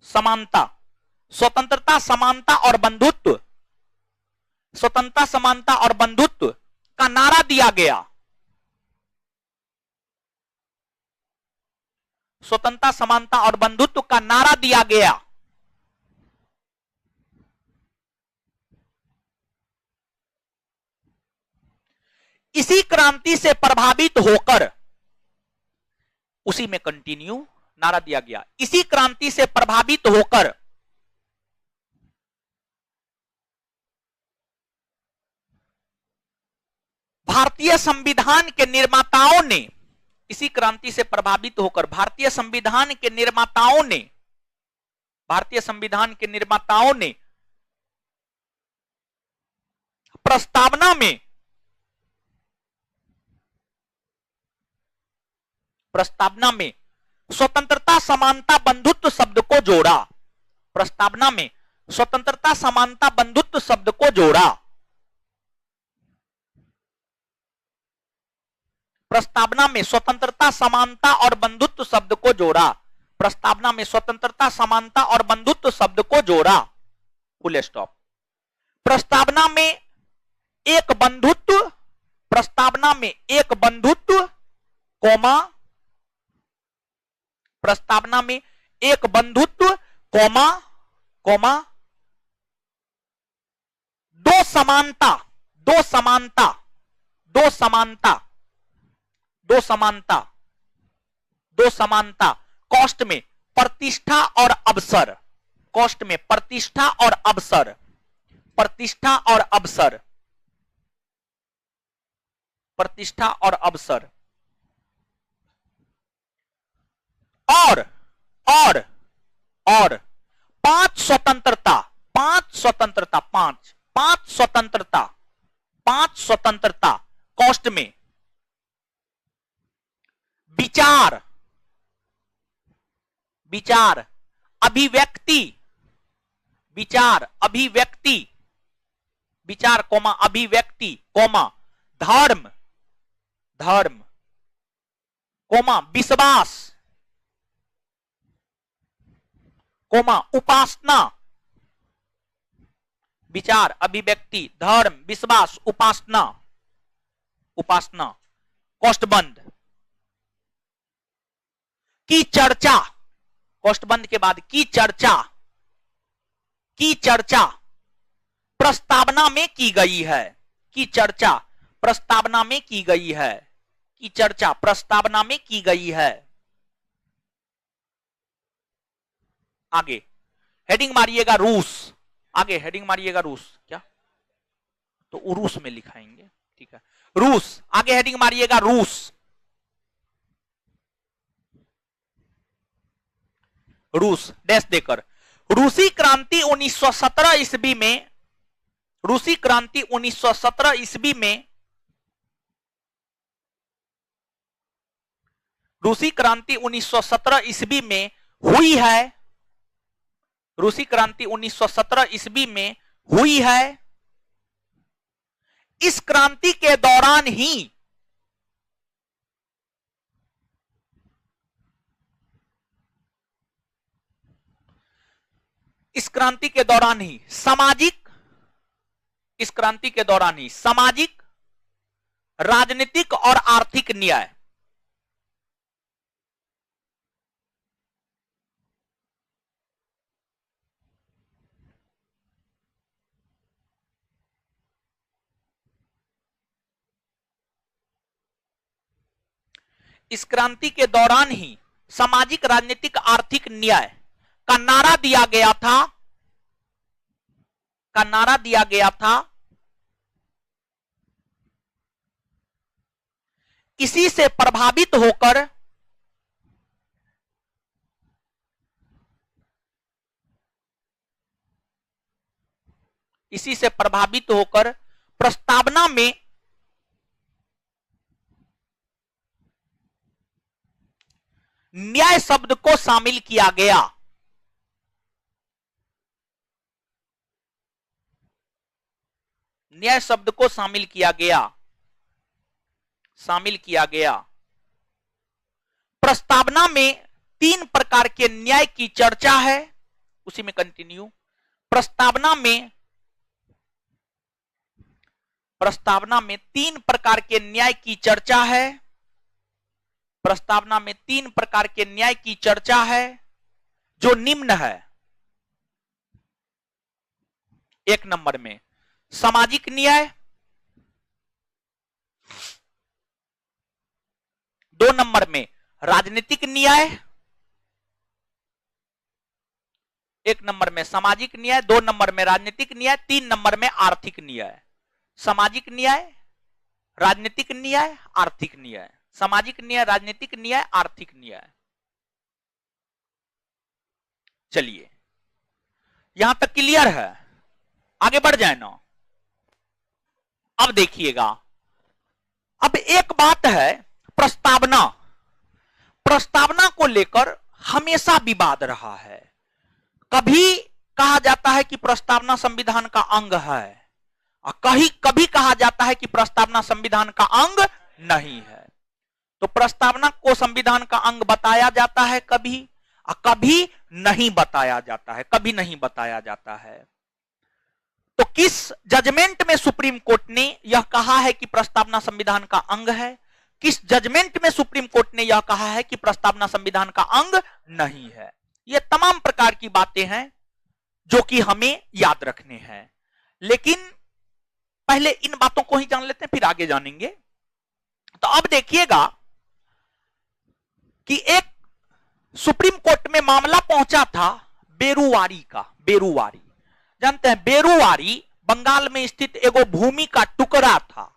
S1: स्वतंत्रता, समानता और बंधुत्व, स्वतंत्रता, समानता और बंधुत्व का नारा दिया गया। स्वतंत्रता, समानता और बंधुत्व का नारा दिया गया। इसी क्रांति से प्रभावित होकर, उसी में कंटिन्यू नारा दिया गया। इसी क्रांति से प्रभावित होकर भारतीय संविधान के निर्माताओं ने, इसी क्रांति से प्रभावित होकर भारतीय संविधान के निर्माताओं ने प्रस्तावना में स्वतंत्रता, समानता, बंधुत्व शब्द को जोड़ा। प्रस्तावना में स्वतंत्रता, समानता, बंधुत्व शब्द को जोड़ा। प्रस्तावना में स्वतंत्रता, समानता और बंधुत्व शब्द को जोड़ा। प्रस्तावना में स्वतंत्रता, समानता और बंधुत्व शब्द को जोड़ा। Full stop. प्रस्तावना में एक बंधुत्व, प्रस्तावना में एक बंधुत्व, कोमा, प्रस्तावना में एक बंधुत्व, कोमा, कोमा, दो समानता, दो समानता, दो समानता, दो समानता, दो समानता, कॉस्ट में प्रतिष्ठा और अवसर, कॉस्ट में प्रतिष्ठा और अवसर, प्रतिष्ठा और अवसर, प्रतिष्ठा और अवसर, और पांच स्वतंत्रता, पांच स्वतंत्रता, पांच स्वतंत्रता, पांच स्वतंत्रता, कॉस्ट में विचार, विचार, अभिव्यक्ति, विचार, अभिव्यक्ति, विचार कोमा अभिव्यक्ति, कोमा धर्म, धर्म, कोमा विश्वास, कोमा उपासना, विचार, अभिव्यक्ति, धर्म, विश्वास, उपासना, उपासना, कॉस्ट बंद की चर्चा, कॉस्ट बंद के बाद की चर्चा, की चर्चा प्रस्तावना में की गई है, की चर्चा प्रस्तावना में की गई है, की चर्चा प्रस्तावना में की गई है। आगे हेडिंग मारिएगा रूस, आगे हेडिंग मारिएगा रूस, क्या तो रूस में लिखाएंगे, ठीक है, रूस, आगे हेडिंग मारिएगा रूस, रूस डैश देकर। रूसी क्रांति 1917 ईस्वी में, रूसी क्रांति 1917 ईस्वी में, रूसी क्रांति 1917 ईस्वी में हुई है, रूसी क्रांति 1917 ईस्वी में हुई है। इस क्रांति के दौरान ही इस क्रांति के दौरान ही सामाजिक, इस क्रांति के दौरान ही सामाजिक, राजनीतिक और आर्थिक न्याय, इस क्रांति के दौरान ही सामाजिक, राजनीतिक, आर्थिक न्याय का नारा दिया गया था, इसी से प्रभावित होकर प्रस्तावना में न्याय शब्द को शामिल किया गया। न्याय शब्द को शामिल किया गया। प्रस्तावना में 3 प्रकार के न्याय की चर्चा है, उसी में कंटिन्यू। प्रस्तावना में 3 प्रकार के न्याय की चर्चा है। प्रस्तावना में 3 प्रकार के न्याय की चर्चा है, जो निम्न है। 1 नंबर में सामाजिक न्याय, 2 नंबर में राजनीतिक न्याय। 1 नंबर में सामाजिक न्याय, 2 नंबर में राजनीतिक न्याय, 3 नंबर में आर्थिक न्याय। सामाजिक न्याय, राजनीतिक न्याय, आर्थिक न्याय। सामाजिक न्याय, राजनीतिक न्याय, आर्थिक न्याय। चलिए, यहां तक क्लियर है? आगे बढ़ जाए ना। अब देखिएगा, अब एक बात है, प्रस्तावना को लेकर हमेशा विवाद रहा है। कभी कहा जाता है कि प्रस्तावना संविधान का अंग है, और कभी कहा जाता है कि प्रस्तावना संविधान का अंग नहीं है। तो प्रस्तावना को संविधान का अंग बताया जाता है कभी, और कभी नहीं बताया जाता है। तो किस जजमेंट में सुप्रीम कोर्ट ने यह कहा है कि प्रस्तावना संविधान का अंग है, किस जजमेंट में सुप्रीम कोर्ट ने यह कहा है कि प्रस्तावना संविधान का अंग नहीं है? ये तमाम प्रकार की बातें हैं जो कि हमें याद रखने हैं। लेकिन पहले इन बातों को ही जान लेते हैं, फिर आगे जानेंगे। तो अब देखिएगा कि एक सुप्रीम कोर्ट में मामला पहुंचा था बेरुवारी का। बेरुवारी जानते हैं? बेरुवारी बंगाल में स्थित एगो भूमि का टुकड़ा था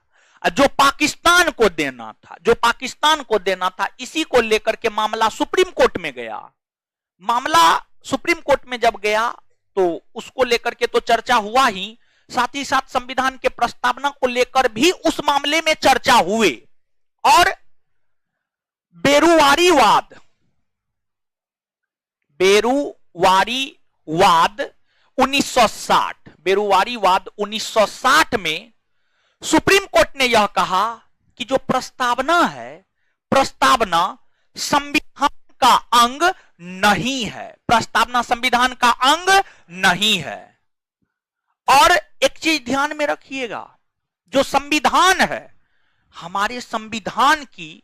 S1: जो पाकिस्तान को देना था। इसी को लेकर के मामला सुप्रीम कोर्ट में गया। मामला सुप्रीम कोर्ट में जब गया तो उसको लेकर के तो चर्चा हुआ ही, साथ ही साथ संविधान के प्रस्तावना को लेकर भी उस मामले में चर्चा हुए। और बेरुवारीवाद 1960 में सुप्रीम कोर्ट ने यह कहा कि जो प्रस्तावना है, प्रस्तावना संविधान का अंग नहीं है। प्रस्तावना संविधान का अंग नहीं है। और एक चीज ध्यान में रखिएगा, जो संविधान है, हमारे संविधान की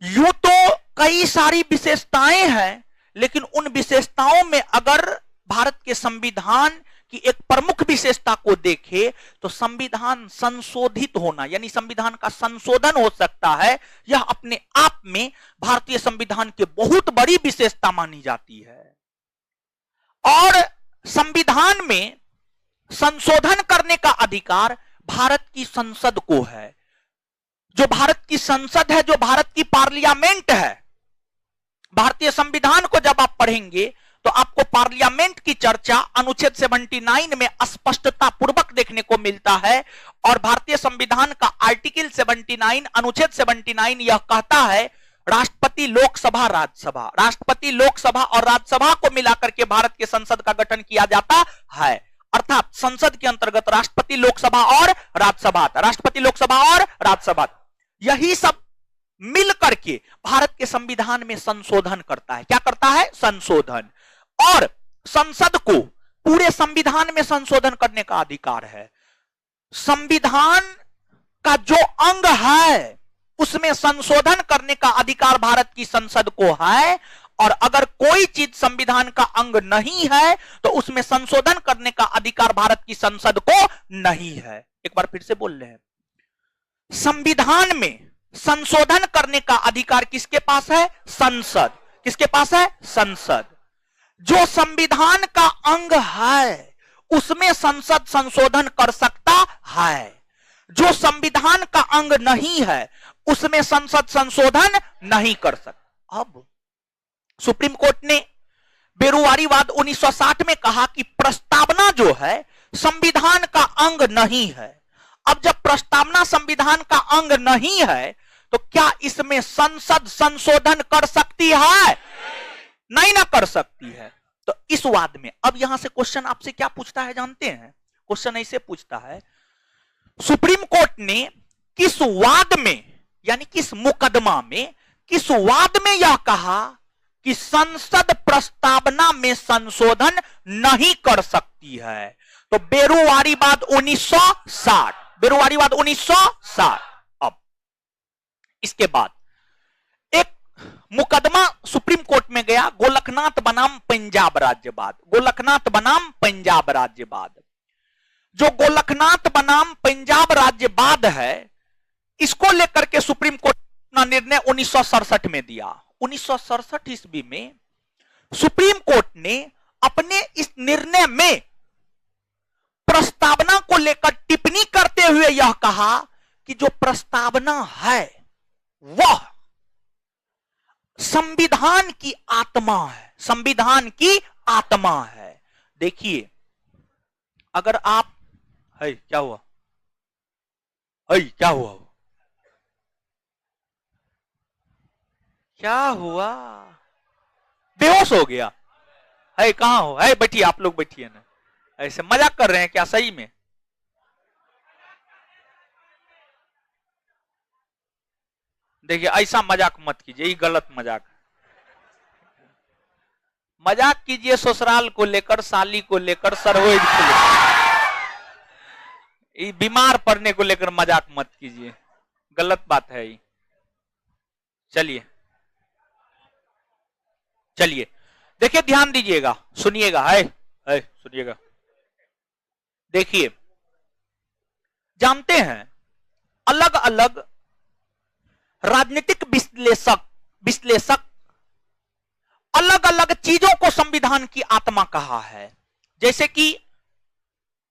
S1: यूं तो कई सारी विशेषताएं हैं, लेकिन उन विशेषताओं में अगर भारत के संविधान की एक प्रमुख विशेषता को देखे तो संविधान संशोधित होना, यानी संविधान का संशोधन हो सकता है। यह अपने आप में भारतीय संविधान की बहुत बड़ी विशेषता मानी जाती है। और संविधान में संशोधन करने का अधिकार भारत की संसद को है। जो भारत की संसद है, जो भारत की पार्लियामेंट है, भारतीय संविधान को जब आप पढ़ेंगे तो आपको पार्लियामेंट की चर्चा अनुच्छेद 79 में स्पष्टता पूर्वक देखने को मिलता है। और भारतीय संविधान का आर्टिकल 79, अनुच्छेद 79 यह कहता है राष्ट्रपति, लोकसभा, राज्यसभा, राष्ट्रपति, लोकसभा और राज्यसभा को मिलाकर के भारत के संसद का गठन किया जाता है। अर्थात संसद के अंतर्गत राष्ट्रपति, लोकसभा और राज्यसभा, राष्ट्रपति, लोकसभा और राज्यसभा, यही सब मिलकर के भारत के संविधान में संशोधन करता है। क्या करता है? संशोधन। और संसद को पूरे संविधान में संशोधन करने का अधिकार है। संविधान का जो अंग है उसमें संशोधन करने का अधिकार भारत की संसद को है। और अगर कोई चीज संविधान का अंग नहीं है तो उसमें संशोधन करने का अधिकार भारत की संसद को नहीं है। एक बार फिर से बोल रहे हैं, संविधान में संशोधन करने का अधिकार किसके पास है? संसद। किसके पास है? संसद। जो संविधान का अंग है उसमें संसद संशोधन कर सकता है, जो संविधान का अंग नहीं है उसमें संसद संशोधन नहीं कर सकता। अब सुप्रीम कोर्ट ने बेरुवारीवाद 1960 में कहा कि प्रस्तावना जो है संविधान का अंग नहीं है। अब जब प्रस्तावना संविधान का अंग नहीं है तो क्या इसमें संसद संशोधन कर सकती है? नहीं ना कर सकती है। तो इस वाद में अब यहां से क्वेश्चन आपसे क्या पूछता है जानते हैं? क्वेश्चन ऐसे पूछता है, सुप्रीम कोर्ट ने किस वाद में यानी किस मुकदमा में, किस वाद में यह कहा कि संसद प्रस्तावना में संशोधन नहीं कर सकती है? तो बेरुवारीवाद 1960, बेरुवारीवाद 1960। अब इसके बाद एक मुकदमा सुप्रीम कोर्ट में गया, गोलकनाथ बनाम पंजाब राज्यवाद। गोलकनाथ बनाम पंजाब राज्यवाद। जो गोलकनाथ बनाम पंजाब राज्यवाद है इसको लेकर के सुप्रीम कोर्ट अपना निर्णय 1967 में दिया। 1967 ईस्वी में सुप्रीम कोर्ट ने अपने इस निर्णय में प्रस्तावना को लेकर टिप्पणी करते हुए यह कहा कि जो प्रस्तावना है वह संविधान की आत्मा है, संविधान की आत्मा है। देखिए अगर आप है क्या हुआ, है क्या हुआ, क्या हुआ, बेहोश हो गया है? कहां हो? है बैठिए, आप लोग बैठिए ना, ऐसे मजाक कर रहे हैं क्या सही में? देखिए ऐसा मजाक मत कीजिए, ये गलत मजाक। मजाक कीजिए ससुराल को लेकर, साली को लेकर, सरोज को लेकर, बीमार पड़ने को लेकर मजाक मत कीजिए, गलत बात है ये। चलिए चलिए देखिए, ध्यान दीजिएगा, सुनिएगा, है सुनिएगा। देखिए जानते हैं अलग अलग राजनीतिक विश्लेषक अलग अलग चीजों को संविधान की आत्मा कहा है। जैसे कि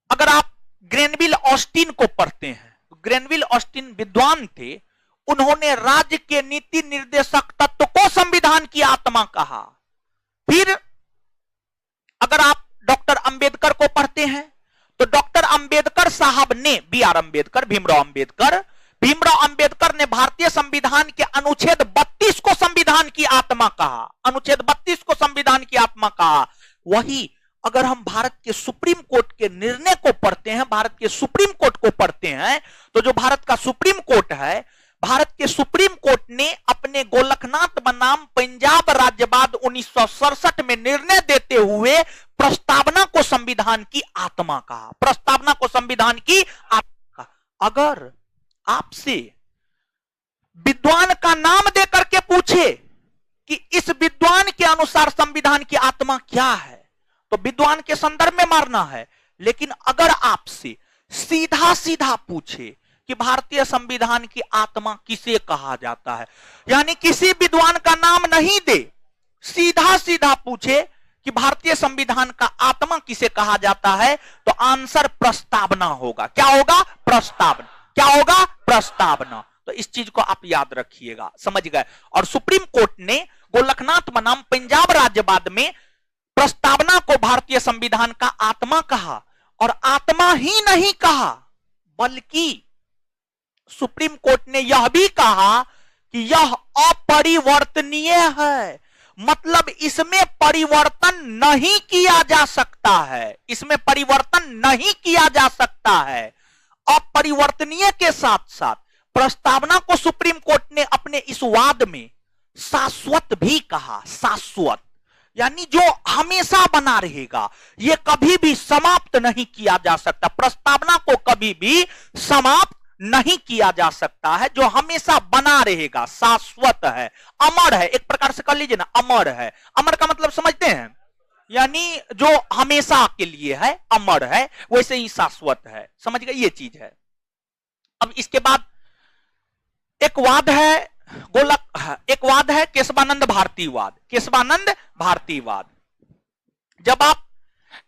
S1: अगर आप ग्रेनविल ऑस्टिन को पढ़ते हैं, ग्रेनविल ऑस्टिन विद्वान थे, उन्होंने राज्य के नीति निर्देशक तत्व को संविधान की आत्मा कहा। फिर अगर आप डॉक्टर अंबेडकर को पढ़ते हैं तो डॉक्टर अंबेडकर साहब ने, बी.आर. अंबेडकर, भीमराव अंबेडकर ने भारतीय संविधान के अनुच्छेद 32 को संविधान की आत्मा कहा। अनुच्छेद 32 को संविधान की आत्मा कहा। वही अगर हम भारत के सुप्रीम कोर्ट के निर्णय को पढ़ते हैं, भारत के सुप्रीम कोर्ट को पढ़ते हैं, तो जो भारत का सुप्रीम कोर्ट है, भारत के सुप्रीम कोर्ट ने अपने गोलकनाथ बनाम पंजाब राज्यवाद 1967 में निर्णय देते हुए प्रस्तावना को संविधान की आत्मा कहा। प्रस्तावना को संविधान की आत्मा कहा। अगर आपसे विद्वान का नाम देकर के पूछे कि इस विद्वान के अनुसार संविधान की आत्मा क्या है, तो विद्वान के संदर्भ में मारना है। लेकिन अगर आपसे सीधा सीधा पूछे कि भारतीय संविधान की आत्मा किसे कहा जाता है, यानी किसी विद्वान का नाम नहीं दे, सीधा सीधा पूछे कि भारतीय संविधान का आत्मा किसे कहा जाता है, तो आंसर प्रस्तावना होगा। क्या होगा? प्रस्तावना। क्या होगा? प्रस्तावना। तो इस चीज को आप याद रखिएगा, समझ गए। और सुप्रीम कोर्ट ने गोलकनाथ बनाम पंजाब राज्यवाद में प्रस्तावना को भारतीय संविधान का आत्मा कहा। और आत्मा ही नहीं कहा, बल्कि सुप्रीम कोर्ट ने यह भी कहा कि यह अपरिवर्तनीय है, मतलब इसमें परिवर्तन नहीं किया जा सकता है, इसमें परिवर्तन नहीं किया जा सकता है। अपरिवर्तनीय के साथ साथ प्रस्तावना को सुप्रीम कोर्ट ने अपने इस वाद में शाश्वत भी कहा। शाश्वत यानी जो हमेशा बना रहेगा, यह कभी भी समाप्त नहीं किया जा सकता। प्रस्तावना को कभी भी समाप्त नहीं किया जा सकता है, जो हमेशा बना रहेगा, शाश्वत है, अमर है। एक प्रकार से कर लीजिए ना, अमर है। अमर का मतलब समझते हैं, यानी जो हमेशा के लिए है, अमर है, वैसे ही शाश्वत है। समझ गए, ये चीज है। अब इसके बाद एक वाद है एक वाद है केशवानंद भारतीवाद। केशवानंद भारतीवाद, जब आप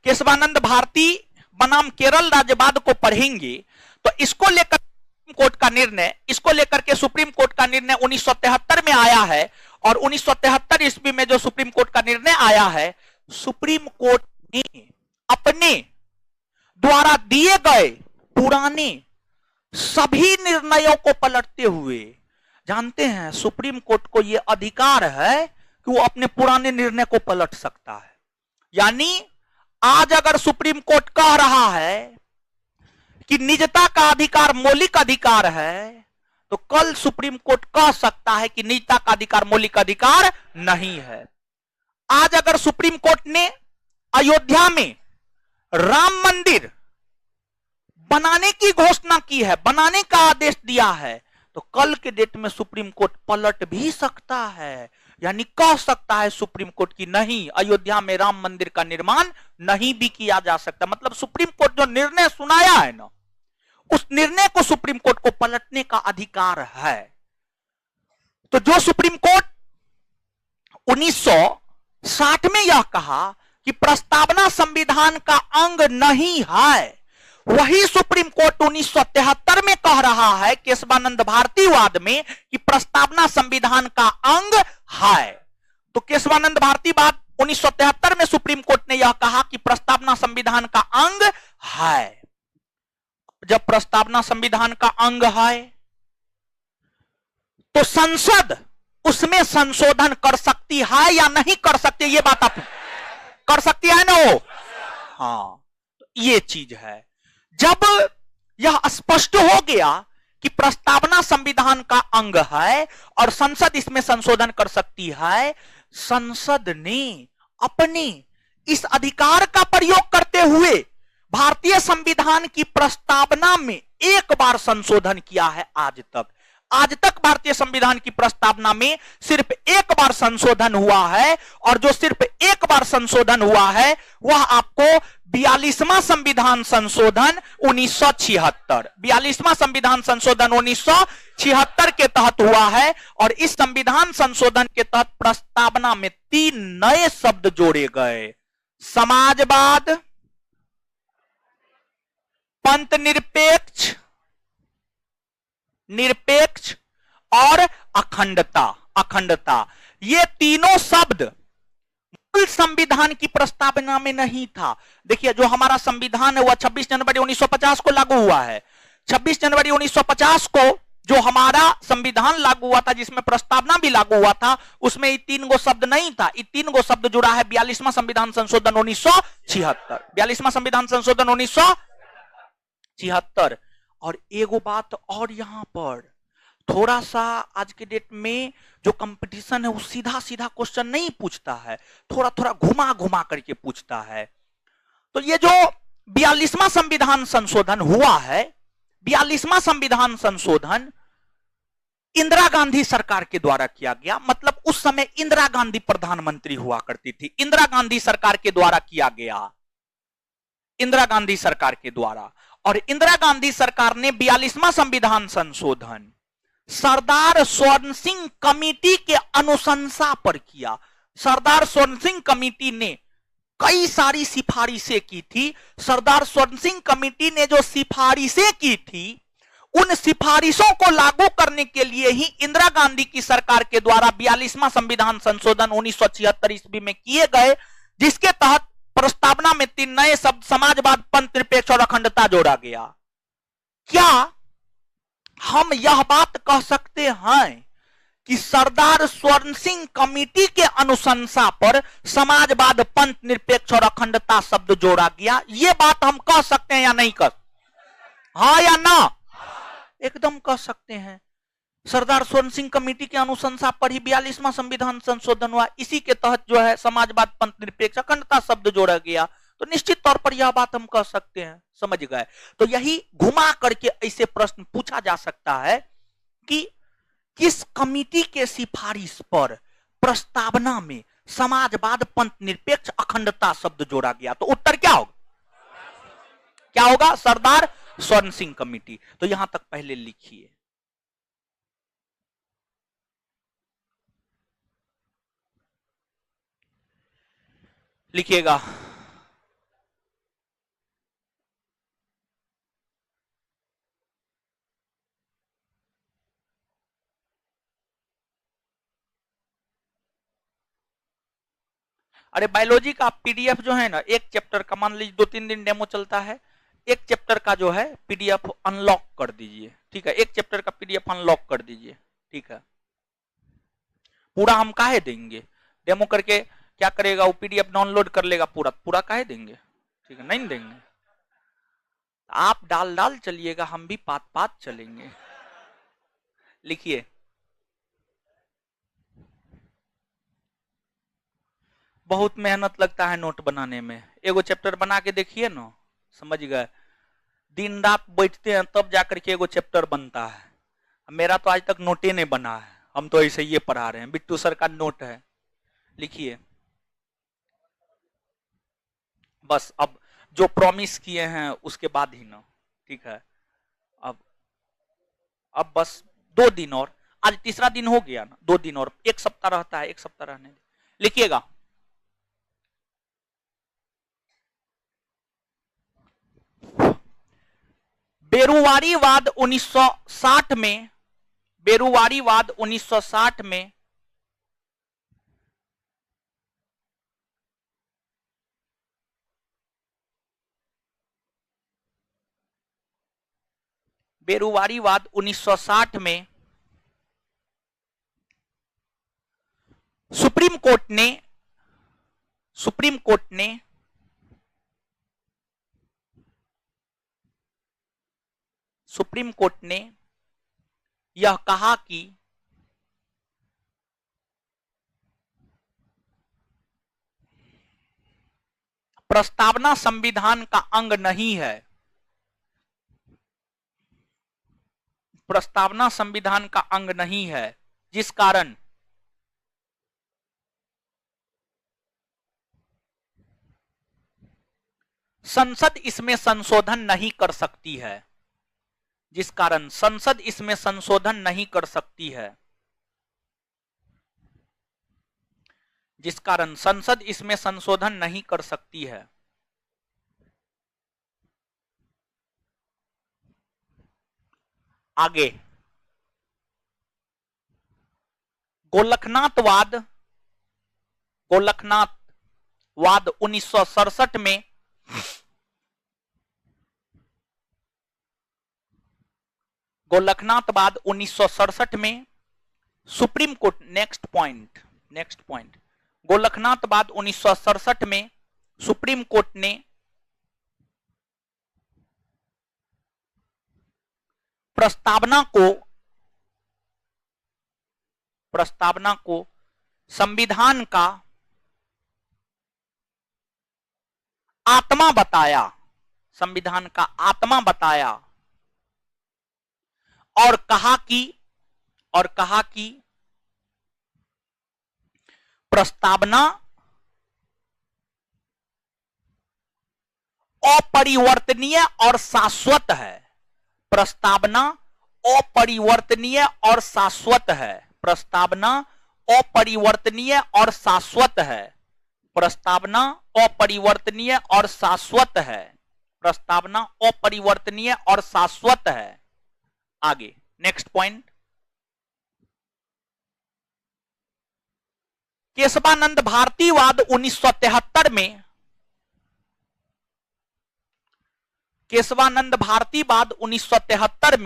S1: केशवानंद भारती बनाम केरल राज्यवाद को पढ़ेंगे तो इसको लेकर कोर्ट का निर्णय, इसको लेकर के सुप्रीम कोर्ट का निर्णय 1973 में आया है। और 1973 ईस्वी में जो सुप्रीम कोर्ट का निर्णय आया है, सुप्रीम कोर्ट ने अपने द्वारा दिए गए पुराने सभी निर्णयों को पलटते हुए, जानते हैं सुप्रीम कोर्ट को यह अधिकार है कि वो अपने पुराने निर्णय को पलट सकता है। यानी आज अगर सुप्रीम कोर्ट कह रहा है कि निजता का अधिकार मौलिक अधिकार है, तो कल सुप्रीम कोर्ट कह सकता है कि निजता का अधिकार मौलिक अधिकार नहीं है। आज अगर सुप्रीम कोर्ट ने अयोध्या में राम मंदिर बनाने की घोषणा की है, बनाने का आदेश दिया है, तो कल के डेट में सुप्रीम कोर्ट पलट भी सकता है। यानी कह सकता है सुप्रीम कोर्ट की नहीं, अयोध्या में राम मंदिर का निर्माण नहीं भी किया जा सकता। मतलब सुप्रीम कोर्ट जो निर्णय सुनाया है ना, उस निर्णय को सुप्रीम कोर्ट को पलटने का अधिकार है। तो जो सुप्रीम कोर्ट 1960 में यह कहा कि प्रस्तावना संविधान का अंग नहीं है, वही सुप्रीम कोर्ट 1973 में कह रहा है केशवानंद भारतीवाद में कि प्रस्तावना संविधान का अंग है। तो केशवानंद भारतीवाद 1973 में सुप्रीम कोर्ट ने यह कहा कि प्रस्तावना संविधान का अंग है। जब प्रस्तावना संविधान का अंग है तो संसद उसमें संशोधन कर सकती है या नहीं कर सकती, ये बात आप कर सकती है ना वो? हाँ, ये चीज है। जब यह स्पष्ट हो गया कि प्रस्तावना संविधान का अंग है और संसद इसमें संशोधन कर सकती है, संसद ने अपने इस अधिकार का प्रयोग करते हुए भारतीय संविधान की प्रस्तावना में एक बार संशोधन किया है। आज तक भारतीय संविधान की प्रस्तावना में सिर्फ एक बार संशोधन हुआ है, और जो सिर्फ एक बार संशोधन हुआ है वह आपको 42वां संविधान संशोधन 1976, 42वां संविधान संशोधन 1976 के तहत हुआ है। और इस संविधान संशोधन के तहत प्रस्तावना में 3 नए शब्द जोड़े गए: समाजवाद, पंथ निरपेक्ष और अखंडता। ये तीनों शब्द मूल संविधान की प्रस्तावना में नहीं था। देखिए, जो हमारा संविधान है वह 26 जनवरी 1950 को लागू हुआ है। 26 जनवरी 1950 को जो हमारा संविधान लागू हुआ था, जिसमें प्रस्तावना भी लागू हुआ था, उसमें ये 3 गो शब्द नहीं था। ये 3 गो शब्द जुड़ा है 42वां संविधान संशोधन 1976, 42वां संविधान संशोधन 1976। और एगो बात और, यहां पर थोड़ा सा आज के डेट में जो कंपटीशन है वो सीधा सीधा क्वेश्चन नहीं पूछता है, थोड़ा थोड़ा घुमा घुमा करके पूछता है। तो ये जो 42वां संविधान संशोधन हुआ है, 42वां संविधान संशोधन इंदिरा गांधी सरकार के द्वारा किया गया। मतलब उस समय इंदिरा गांधी प्रधानमंत्री हुआ करती थी, इंदिरा गांधी सरकार के द्वारा किया गया, इंदिरा गांधी सरकार के द्वारा। और इंदिरा गांधी सरकार ने 42वां संविधान संशोधन सरदार स्वर्ण सिंह कमेटी के अनुशंसा पर किया। सरदार स्वर्ण सिंह कमेटी ने कई सारी सिफारिशें की थी। सरदार स्वर्ण सिंह कमेटी ने जो सिफारिशें की थी, उन सिफारिशों को लागू करने के लिए ही इंदिरा गांधी की सरकार के द्वारा 42वां संविधान संशोधन 1976 ईस्वी में किए गए, जिसके तहत प्रस्तावना में 3 नए शब्द समाजवाद, पंथ निरपेक्ष और अखंडता जोड़ा गया। क्या हम यह बात कह सकते हैं कि सरदार स्वर्ण सिंह कमेटी के अनुशंसा पर समाजवाद, पंथ निरपेक्ष और अखंडता शब्द जोड़ा गया? यह बात हम कह सकते हैं या नहीं कह? हाँ या ना? एकदम कह सकते हैं। सरदार स्वर्ण सिंह कमेटी के अनुशंसा पर ही 42वां संविधान संशोधन हुआ। इसी के तहत जो है समाजवाद, पंथ निरपेक्ष, अखंडता शब्द जोड़ा गया। तो निश्चित तौर पर यह बात हम कह सकते हैं। समझ गए? तो यही घुमा करके ऐसे प्रश्न पूछा जा सकता है कि किस कमेटी के सिफारिश पर प्रस्तावना में समाजवाद, पंथ निरपेक्ष, अखंडता शब्द जोड़ा गया? तो उत्तर क्या होगा? क्या होगा? सरदार स्वर्ण सिंह कमेटी। तो यहां तक पहले लिखिए। लिखिएगा। अरे बायोलॉजी का पीडीएफ जो है ना, एक चैप्टर का मान लीजिए 2-3 दिन डेमो चलता है, एक चैप्टर का जो है पीडीएफ अनलॉक कर दीजिए, ठीक है, एक चैप्टर का पीडीएफ अनलॉक कर दीजिए, ठीक है। पूरा हम काहे देंगे, डेमो करके क्या करेगा वो, पीडीएफ डाउनलोड कर लेगा, पूरा पूरा काहे देंगे, ठीक है, नहीं देंगे। आप डाल डाल चलिएगा, हम भी पात पात चलेंगे। लिखिए, बहुत मेहनत लगता है नोट बनाने में, एगो चैप्टर बना के देखिए ना, समझ गए, दिन रात बैठते हैं तब जाकर के एगो चैप्टर बनता है। मेरा तो आज तक नोटे नहीं बना है, हम तो ऐसे ही पढ़ा रहे हैं, बिट्टू सर का नोट है। लिखिए, बस अब जो प्रॉमिस किए हैं उसके बाद ही ना, ठीक है। अब बस 2 दिन और, आज तीसरा दिन हो गया ना, 2 दिन और, 1 सप्ताह रहता है, 1 सप्ताह रहने दे। लिखिएगा, बेरुवारीवाद 1960 में, बेरुवारीवाद 1960 में बेरुवारीवाद 1960 में सुप्रीम कोर्ट ने सुप्रीम कोर्ट ने सुप्रीम कोर्ट ने यह कहा कि प्रस्तावना संविधान का अंग नहीं है, प्रस्तावना संविधान का अंग नहीं है, जिस कारण संसद इसमें संशोधन नहीं कर सकती है, जिस कारण संसद इसमें संशोधन नहीं कर सकती है, जिस कारण संसद इसमें संशोधन नहीं कर सकती है। आगे, गोलखनाथवाद 1967 में गोलखनाथवाद 1967 में सुप्रीम कोर्ट, नेक्स्ट पॉइंट, गोलखनाथवाद 1967 में सुप्रीम कोर्ट ने प्रस्तावना को संविधान का आत्मा बताया, संविधान का आत्मा बताया, और कहा कि प्रस्तावना अपरिवर्तनीय और शाश्वत है, प्रस्तावना अपरिवर्तनीय और शाश्वत है, प्रस्तावना अपरिवर्तनीय और शाश्वत है, प्रस्तावना अपरिवर्तनीय और शाश्वत है, प्रस्तावना अपरिवर्तनीय और शाश्वत है। आगे, नेक्स्ट पॉइंट, केशवानंद भारतीवाद 1973 में, केशवानंद भारतीवाद 1973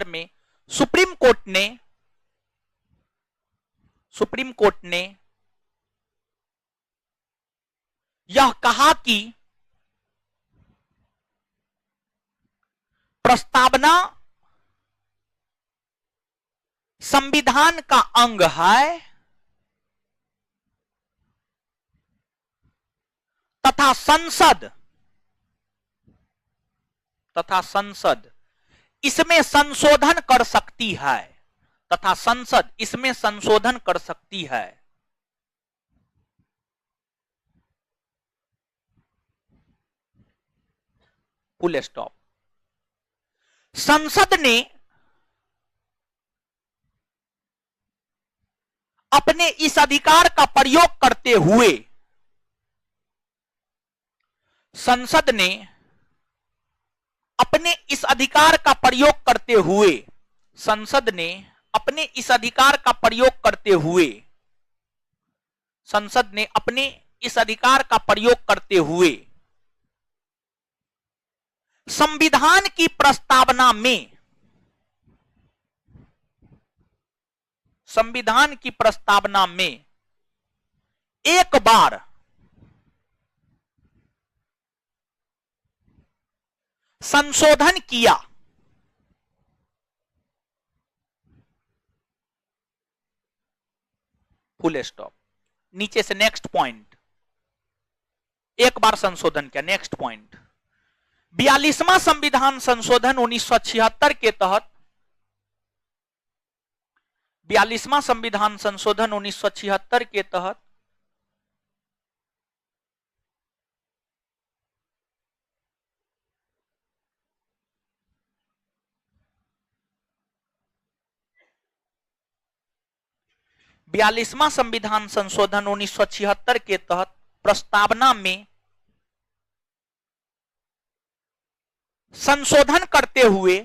S1: में सुप्रीम कोर्ट ने यह कहा कि प्रस्तावना संविधान का अंग है तथा संसद इसमें संशोधन कर सकती है, तथा संसद इसमें संशोधन कर सकती है। Full stop. संसद ने अपने इस अधिकार का प्रयोग करते हुए संसद ने अपने इस अधिकार का प्रयोग करते हुए संसद ने अपने इस अधिकार का प्रयोग करते हुए संसद ने अपने इस अधिकार का प्रयोग करते हुए संविधान की प्रस्तावना में एक बार संशोधन किया। Full stop. नीचे से नेक्स्ट पॉइंट। एक बार संशोधन किया। Next point. 42वां संविधान संशोधन 1976 के तहत 42वां संविधान संशोधन 1976 के तहत संविधान संशोधन 1976 के तहत प्रस्तावना में संशोधन करते हुए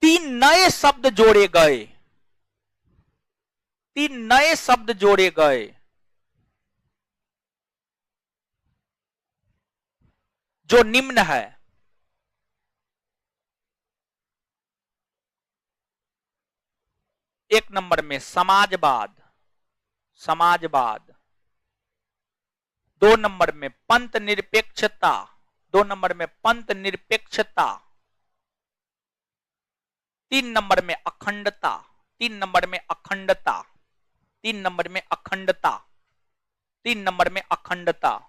S1: तीन नए शब्द जोड़े गए जो निम्न है। एक नंबर में समाजवाद, 2 नंबर में पंथ निरपेक्षता, 2 नंबर में पंथ निरपेक्षता, 3 नंबर में अखंडता, 3 नंबर में अखंडता, 3 नंबर में अखंडता, 3 नंबर में अखंडता।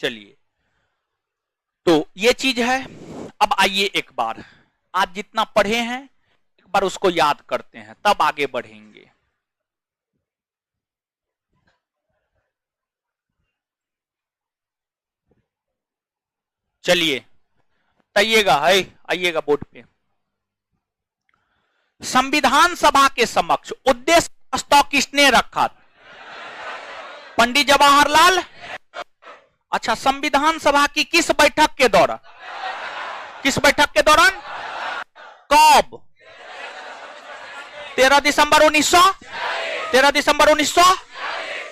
S1: चलिए, तो ये चीज है। अब आइए एक बार आज जितना पढ़े हैं एक बार उसको याद करते हैं, तब आगे बढ़ेंगे। चलिए आइएगा बोर्ड पे। संविधान सभा के समक्ष उद्देश्य प्रस्ताव किसने रखा? पंडित जवाहरलाल। अच्छा, संविधान सभा की किस बैठक के दौरान? कब? 13 दिसंबर 1900।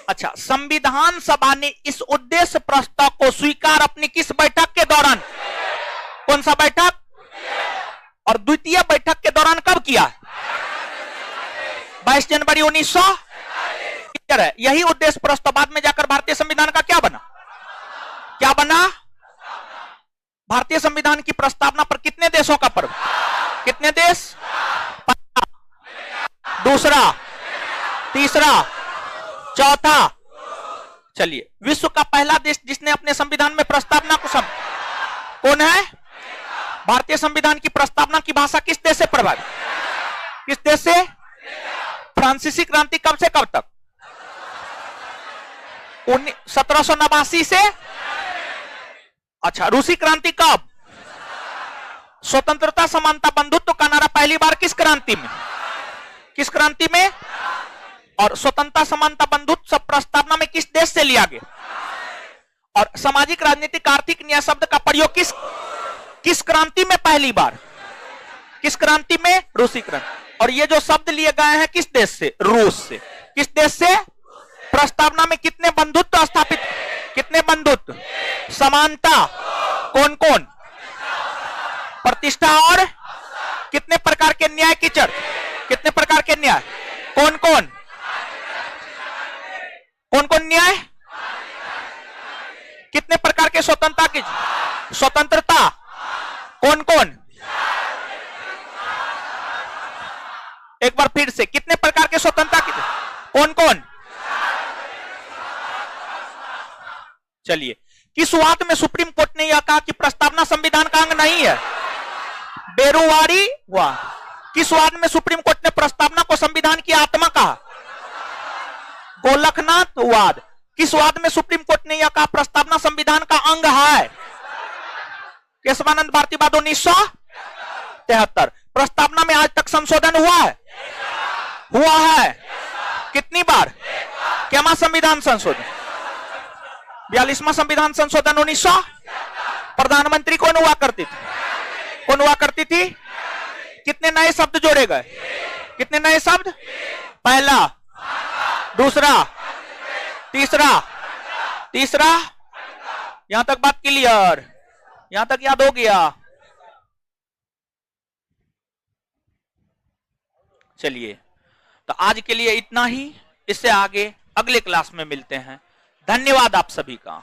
S1: अच्छा, संविधान सभा ने इस उद्देश्य प्रस्ताव को स्वीकार अपनी किस बैठक के दौरान? कौन सा बैठक? और द्वितीय बैठक के दौरान कब किया? 22 जनवरी 1900। यही उद्देश्य प्रस्ताव बाद में जाकर भारतीय संविधान का क्या बना? भारतीय संविधान की प्रस्तावना पर कितने देशों का पर्व? कितने देश? पहला, दूसरा, तीसरा, चौथा। चलिए, विश्व का पहला देश जिसने अपने संविधान में प्रस्तावना को कौन है? भारतीय संविधान की प्रस्तावना की भाषा किस देश से प्रभावित? किस देश से? फ्रांसीसी क्रांति कब से कब तक? 1789 से। अच्छा, रूसी क्रांति कब? स्वतंत्रता, समानता, बंधुत्व का नारा पहली बार किस क्रांति में? और स्वतंत्रता, समानता, बंधुत्व सब प्रस्तावना में किस देश से लिया गया? और सामाजिक, राजनीतिक, आर्थिक न्याय शब्द का प्रयोग किस क्रांति में पहली बार? किस क्रांति में? रूसी क्रांति। और ये जो शब्द लिए गए हैं किस देश से? रूस से। किस देश से? प्रस्तावना में कितने बंधुत्व स्थापित? कितने बंधुत्व? समानता, कौन कौन? प्रतिष्ठा, और कितने प्रकार के न्याय की चर्चा? कितने प्रकार के न्याय? कौन कौन न्याय? कितने प्रकार के स्वतंत्रता की? स्वतंत्रता, कौन कौन? एक बार फिर से, कितने प्रकार के स्वतंत्रता की? कौन कौन? चलिए, किस वाद में सुप्रीम कोर्ट ने यह कहा कि प्रस्तावना संविधान का अंग नहीं है? बेरुवारी वाद। किस वाद में सुप्रीम कोर्ट ने प्रस्तावना को संविधान की आत्मा कहा? गोलखनाथ वाद। किस वाद में सुप्रीम कोर्ट ने यह कहा प्रस्तावना संविधान का अंग है? केशवानंद भारती वाद 1973। प्रस्तावना में आज तक संशोधन हुआ है? हुआ है कितनी बार? क्या संविधान संशोधन? 42वां संविधान संशोधन 1900। प्रधानमंत्री कौन हुआ करती थी? कौन हुआ करती थी? कितने नए शब्द जोड़े गए? कितने नए शब्द? पहला, दूसरा, तीसरा, तीसरा। यहां तक बात क्लियर? यहां तक याद हो गया? चलिए, तो आज के लिए इतना ही। इससे आगे अगले क्लास में मिलते हैं। धन्यवाद आप सभी का।